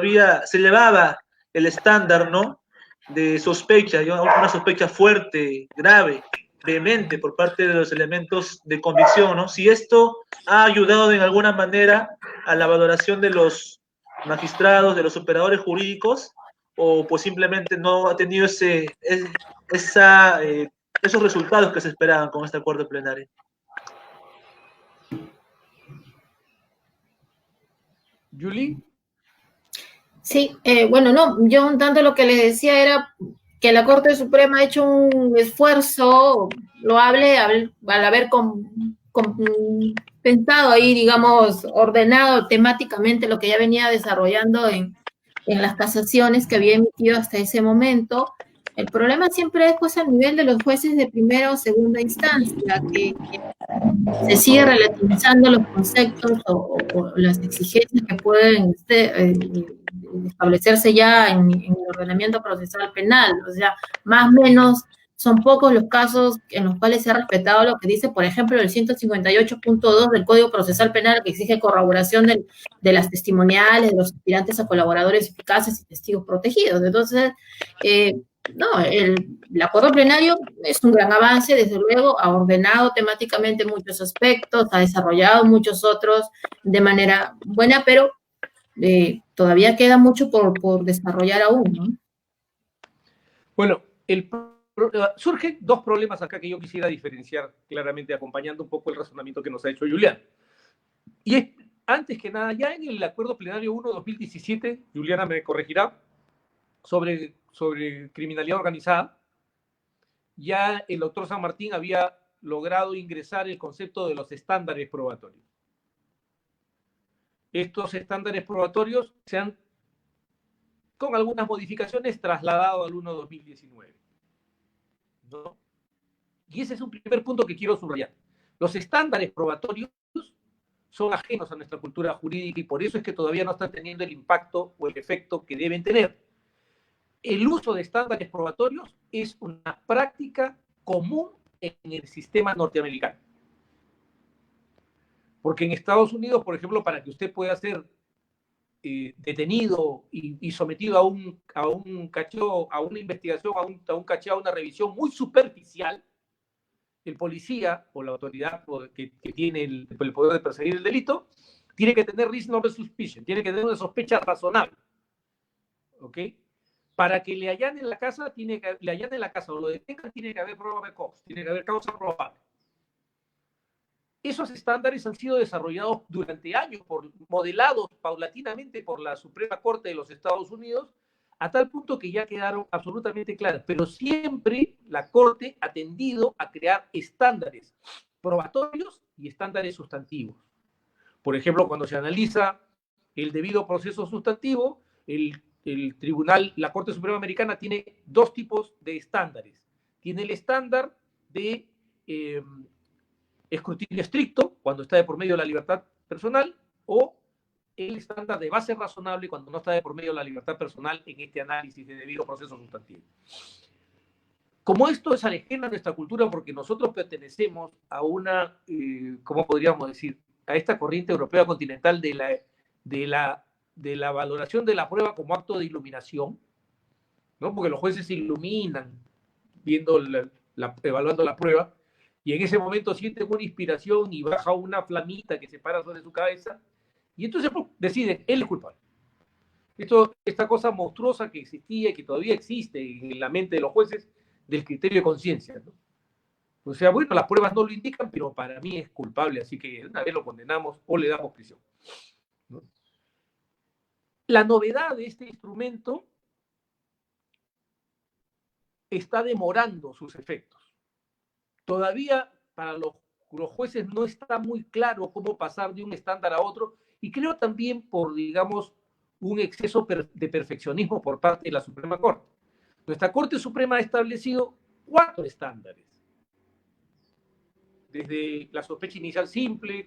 elevaba el estándar, ¿no? De sospecha, una sospecha fuerte, grave, vehemente por parte de los elementos de convicción, ¿no? Si esto ha ayudado de alguna manera a la valoración de los magistrados, de los operadores jurídicos, o pues simplemente no ha tenido esos resultados que se esperaban con este acuerdo plenario. Julie. Sí, bueno, no, yo un tanto lo que les decía era que la Corte Suprema ha hecho un esfuerzo loable al haber pensado ahí, digamos, ordenado temáticamente lo que ya venía desarrollando en las casaciones que había emitido hasta ese momento. El problema siempre es pues al nivel de los jueces de primera o segunda instancia, que se sigue relativizando los conceptos o las exigencias que pueden establecerse ya en el ordenamiento procesal penal. O sea, más o menos son pocos los casos en los cuales se ha respetado lo que dice, por ejemplo, el 158.2 del Código Procesal Penal, que exige corroboración de las testimoniales de los aspirantes a colaboradores eficaces y testigos protegidos. Entonces, no, el acuerdo plenario es un gran avance, desde luego, ha ordenado temáticamente muchos aspectos, ha desarrollado muchos otros de manera buena, pero todavía queda mucho por desarrollar aún, ¿no? Bueno, surgen dos problemas acá que yo quisiera diferenciar claramente, acompañando un poco el razonamiento que nos ha hecho Julián. Y es, antes que nada, ya en el acuerdo plenario 1-2017, Juliana me corregirá, sobre criminalidad organizada, ya el doctor San Martín había logrado ingresar el concepto de los estándares probatorios. Estos estándares probatorios se han con algunas modificaciones, trasladado al 1/2019. ¿No? Y ese es un primer punto que quiero subrayar. Los estándares probatorios son ajenos a nuestra cultura jurídica y por eso es que todavía no están teniendo el impacto o el efecto que deben tener. El uso de estándares probatorios es una práctica común en el sistema norteamericano. Porque en Estados Unidos, por ejemplo, para que usted pueda ser detenido y sometido a un cacheo, a una investigación, a un cacheo, a una revisión muy superficial, el policía o la autoridad que tiene el poder de perseguir el delito tiene que tener reasonable suspicion, tiene que tener una sospecha razonable. ¿Ok? Para que le allanen la casa, o lo detengan, tiene que haber probable cause, tiene que haber causa probable. Esos estándares han sido desarrollados durante años, modelados paulatinamente por la Suprema Corte de los Estados Unidos, a tal punto que ya quedaron absolutamente claras. Pero siempre la Corte ha tendido a crear estándares probatorios y estándares sustantivos. Por ejemplo, cuando se analiza el debido proceso sustantivo, el tribunal, la Corte Suprema Americana tiene dos tipos de estándares. Tiene el estándar de escrutinio estricto, cuando está de por medio de la libertad personal, o el estándar de base razonable cuando no está de por medio de la libertad personal en este análisis de debido proceso sustantivo. Como esto es ajeno a nuestra cultura porque nosotros pertenecemos a una, ¿cómo podríamos decir? A esta corriente europea continental de la valoración de la prueba como acto de iluminación, ¿no? Porque los jueces se iluminan viendo evaluando la prueba, y en ese momento sienten una inspiración y baja una flamita que se para sobre su cabeza, y entonces deciden, él es culpable. Esta cosa monstruosa que existía y que todavía existe en la mente de los jueces, del criterio de conciencia, ¿no? O sea, bueno, las pruebas no lo indican, pero para mí es culpable, así que una vez lo condenamos o le damos prisión, ¿no? La novedad de este instrumento está demorando sus efectos. Todavía para los jueces no está muy claro cómo pasar de un estándar a otro, y creo también por, digamos, un exceso de perfeccionismo por parte de la Suprema Corte. Nuestra Corte Suprema ha establecido 4 estándares. Desde la sospecha inicial simple,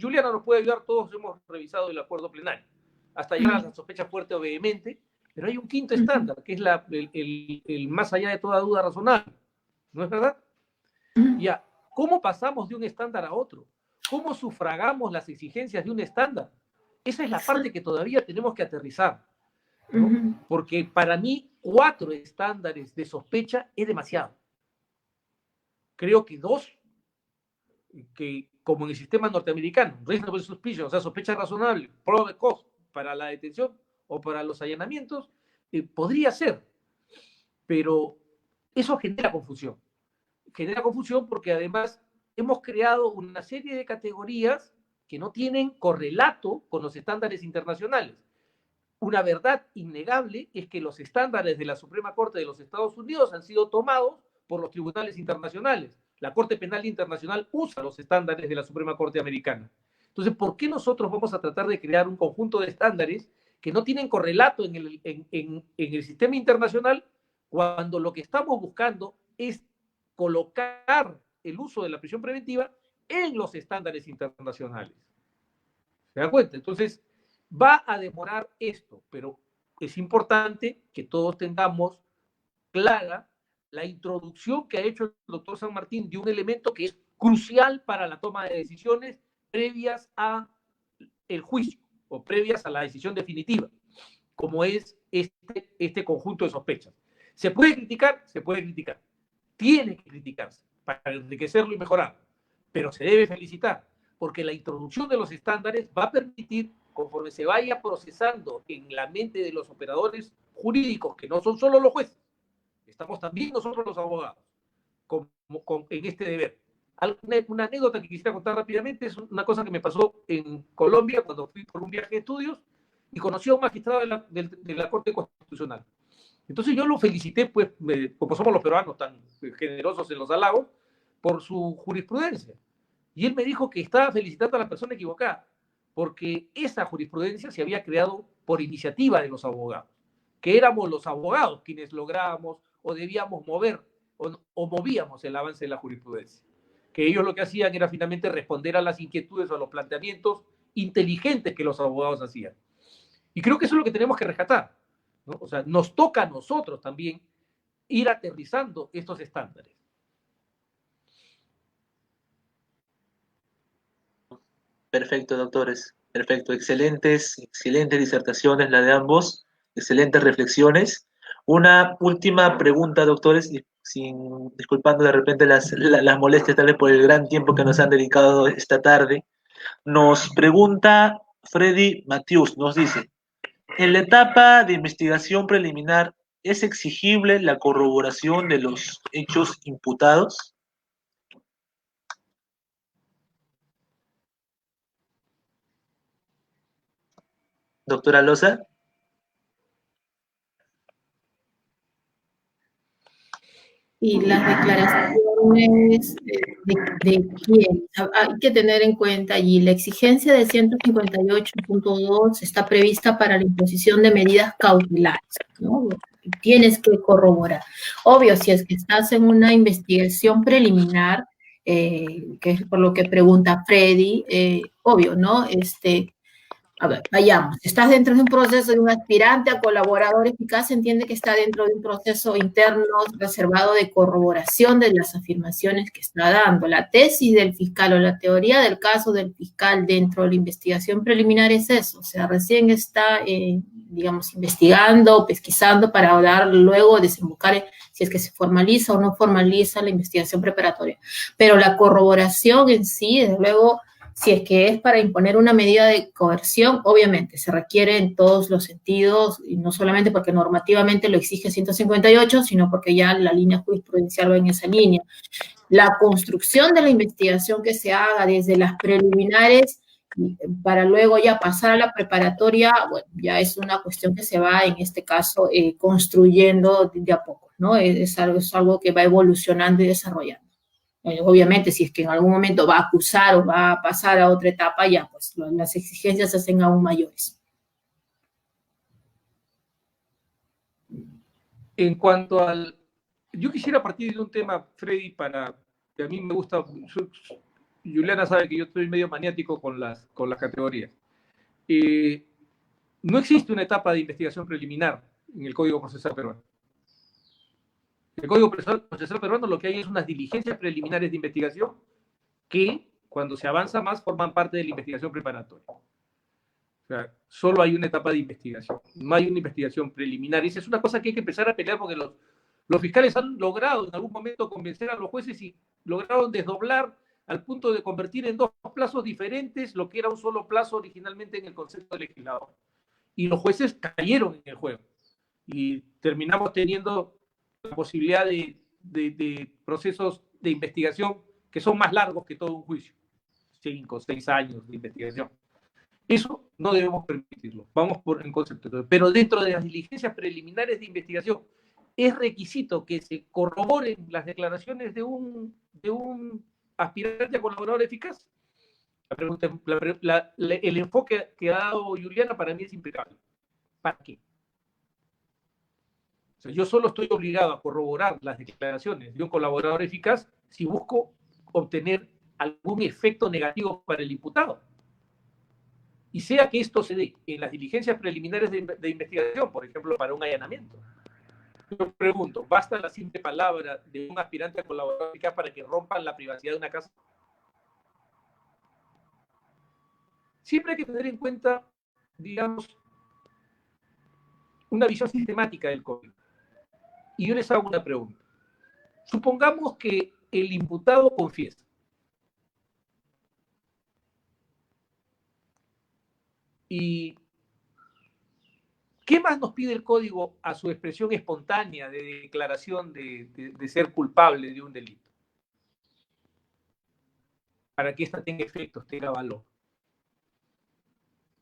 Juliana nos puede ayudar, todos hemos revisado el acuerdo plenario, hasta llegar a la sospecha fuerte o vehemente, pero hay un 5º estándar, que es el más allá de toda duda razonable. ¿No es verdad? Ya, ¿cómo pasamos de un estándar a otro? ¿Cómo sufragamos las exigencias de un estándar? Esa es la parte que todavía tenemos que aterrizar, ¿no? Porque para mí 4 estándares de sospecha es demasiado. Creo que 2, que como en el sistema norteamericano, reasonable suspicion, o sea, sospecha razonable, probable cause para la detención o para los allanamientos, podría ser, pero eso genera confusión. Genera confusión porque además hemos creado una serie de categorías que no tienen correlato con los estándares internacionales. Una verdad innegable es que los estándares de la Suprema Corte de los Estados Unidos han sido tomados por los tribunales internacionales. La Corte Penal Internacional usa los estándares de la Suprema Corte Americana. Entonces, ¿por qué nosotros vamos a tratar de crear un conjunto de estándares que no tienen correlato en el sistema internacional cuando lo que estamos buscando es colocar el uso de la prisión preventiva en los estándares internacionales? ¿Se da cuenta? Entonces, va a demorar esto, pero es importante que todos tengamos clara la introducción que ha hecho el doctor San Martín de un elemento que es crucial para la toma de decisiones previas a el juicio o previas a la decisión definitiva, como es este conjunto de sospechas. ¿Se puede criticar? Se puede criticar. Tiene que criticarse para enriquecerlo y mejorarlo, pero se debe felicitar, porque la introducción de los estándares va a permitir, conforme se vaya procesando en la mente de los operadores jurídicos, que no son solo los jueces, estamos también nosotros los abogados, en este deber. Una anécdota que quisiera contar rápidamente es una cosa que me pasó en Colombia cuando fui por un viaje de estudios y conocí a un magistrado de la Corte Constitucional. Entonces yo lo felicité, pues, como somos los peruanos tan generosos en los halagos, por su jurisprudencia. Y él me dijo que estaba felicitando a la persona equivocada, porque esa jurisprudencia se había creado por iniciativa de los abogados, que éramos los abogados quienes lográbamos o debíamos mover o movíamos el avance de la jurisprudencia, que ellos lo que hacían era finalmente responder a las inquietudes o a los planteamientos inteligentes que los abogados hacían. Y creo que eso es lo que tenemos que rescatar, ¿no? O sea, nos toca a nosotros también ir aterrizando estos estándares. Perfecto, doctores. Perfecto. Excelentes disertaciones, la de ambos. Excelentes reflexiones. Una última pregunta, doctores, disculpando de repente las molestias tal vez por el gran tiempo que nos han dedicado esta tarde. Nos pregunta Freddy Matius, nos dice, en la etapa de investigación preliminar, ¿es exigible la corroboración de los hechos imputados? Doctora Loza. Y las declaraciones de quién. Hay que tener en cuenta allí la exigencia del 158.2 está prevista para la imposición de medidas cautelares, ¿no? Tienes que corroborar. Obvio, si es que estás en una investigación preliminar, que es por lo que pregunta Freddy, obvio, ¿no? A ver, vayamos. Estás dentro de un proceso de un aspirante a colaborador eficaz, entiende que está dentro de un proceso interno reservado de corroboración de las afirmaciones que está dando. La tesis del fiscal o la teoría del caso del fiscal dentro de la investigación preliminar es eso. O sea, recién está, digamos, investigando, pesquisando para dar luego desembocar si es que se formaliza o no formaliza la investigación preparatoria. Pero la corroboración en sí, desde luego, si es que es para imponer una medida de coerción, obviamente se requiere en todos los sentidos, y no solamente porque normativamente lo exige 158, sino porque ya la línea jurisprudencial va en esa línea. La construcción de la investigación que se haga desde las preliminares para luego ya pasar a la preparatoria, bueno, ya es una cuestión que se va, en este caso, construyendo de a poco, ¿no? Es algo que va evolucionando y desarrollando. Obviamente, si es que en algún momento va a acusar o va a pasar a otra etapa, ya pues las exigencias se hacen aún mayores. En cuanto al... Yo quisiera partir de un tema, Freddy, para que a mí me gusta... Juliana sabe que yo estoy medio maniático con las categorías. No existe una etapa de investigación preliminar en el Código Procesal Peruano. El Código Procesal Peruano lo que hay es unas diligencias preliminares de investigación que, cuando se avanza más, forman parte de la investigación preparatoria. O sea, solo hay una etapa de investigación, no hay una investigación preliminar. Esa es una cosa que hay que empezar a pelear porque los fiscales han logrado en algún momento convencer a los jueces y lograron desdoblar al punto de convertir en dos plazos diferentes lo que era un solo plazo originalmente en el concepto del legislador. Y los jueces cayeron en el juego. Y terminamos teniendo la posibilidad de procesos de investigación que son más largos que todo un juicio. 5 o 6 años de investigación. Eso no debemos permitirlo. Vamos por el concepto. Pero dentro de las diligencias preliminares de investigación, es requisito que se corroboren las declaraciones de un aspirante a colaborador eficaz. El enfoque que ha dado Juliana para mí es impecable. ¿Para qué? O sea, yo solo estoy obligado a corroborar las declaraciones de un colaborador eficaz si busco obtener algún efecto negativo para el imputado. Y sea que esto se dé en las diligencias preliminares de investigación, por ejemplo, para un allanamiento. Yo pregunto, ¿basta la simple palabra de un aspirante a colaborador eficaz para que rompan la privacidad de una casa? Siempre hay que tener en cuenta, digamos, una visión sistemática del código. Y yo les hago una pregunta. Supongamos que el imputado confiesa. ¿Y qué más nos pide el código a su expresión espontánea de declaración de ser culpable de un delito? Para que ésta tenga efectos, tenga valor.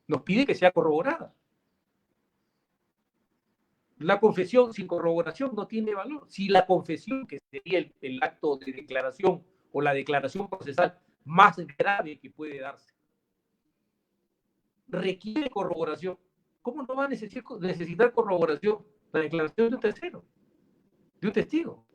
Nos pide que sea corroborada. La confesión sin corroboración no tiene valor. Si la confesión, que sería el acto de declaración o la declaración procesal más grave que puede darse, requiere corroboración. ¿Cómo no va a necesitar corroboración la declaración de un tercero, de un testigo?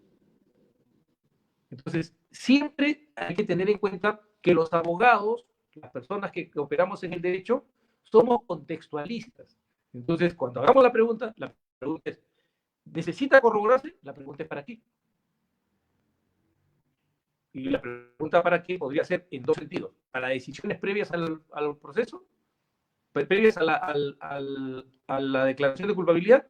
Entonces, siempre hay que tener en cuenta que los abogados, las personas que operamos en el derecho, somos contextualistas. Entonces, cuando hagamos la pregunta es, ¿necesita corroborarse? La pregunta es ¿para qué? Y la pregunta ¿para qué? Podría ser en dos sentidos. Para decisiones previas al proceso, previas a la declaración de culpabilidad,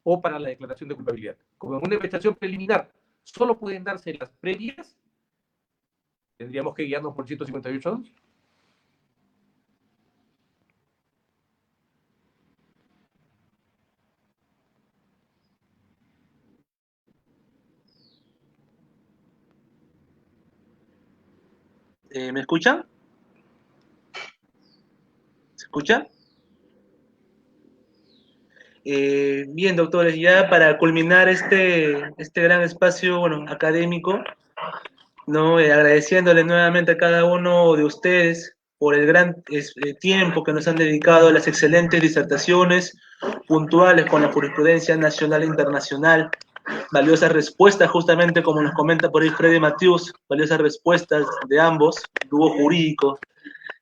o para la declaración de culpabilidad. Como en una investigación preliminar solo pueden darse las previas, tendríamos que guiarnos por 158.2. ¿Me escuchan? ¿Se escucha? Bien, doctores, ya para culminar este gran espacio, bueno, académico, ¿no? Agradeciéndole nuevamente a cada uno de ustedes por el gran tiempo que nos han dedicado a las excelentes disertaciones puntuales con la jurisprudencia nacional e internacional, valiosas respuestas, justamente como nos comenta por ahí Freddy Matthews, valiosas respuestas de ambos, dúo jurídico,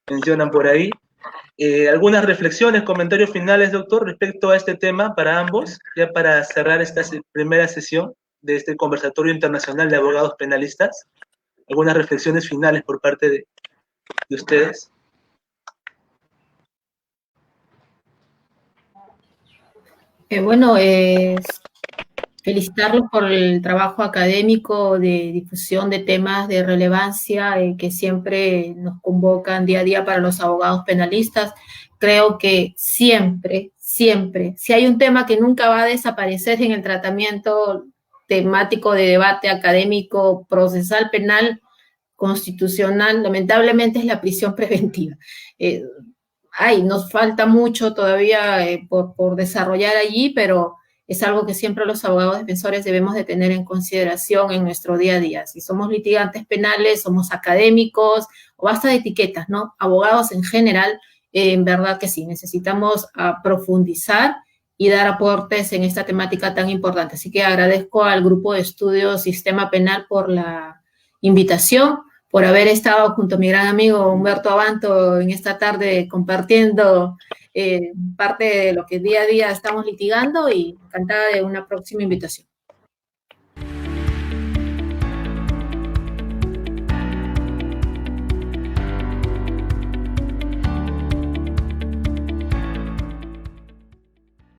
mencionan por ahí. ¿Algunas reflexiones, comentarios finales, doctor, respecto a este tema para ambos, ya para cerrar esta primera sesión de este conversatorio internacional de abogados penalistas? ¿Algunas reflexiones finales por parte de ustedes? Bueno, felicitarlos por el trabajo académico de difusión de temas de relevancia que siempre nos convocan día a día para los abogados penalistas. Creo que siempre, si hay un tema que nunca va a desaparecer en el tratamiento temático de debate académico, procesal, penal, constitucional, lamentablemente es la prisión preventiva. Nos falta mucho todavía por desarrollar allí, pero es algo que siempre los abogados defensores debemos de tener en consideración en nuestro día a día. Si somos litigantes penales, somos académicos, o basta de etiquetas, ¿no? Abogados en general, en verdad que sí, necesitamos profundizar y dar aportes en esta temática tan importante. Así que agradezco al Grupo de Estudios Sistema Penal por la invitación, por haber estado junto a mi gran amigo Humberto Abanto en esta tarde compartiendo parte de lo que día a día estamos litigando, y encantada de una próxima invitación.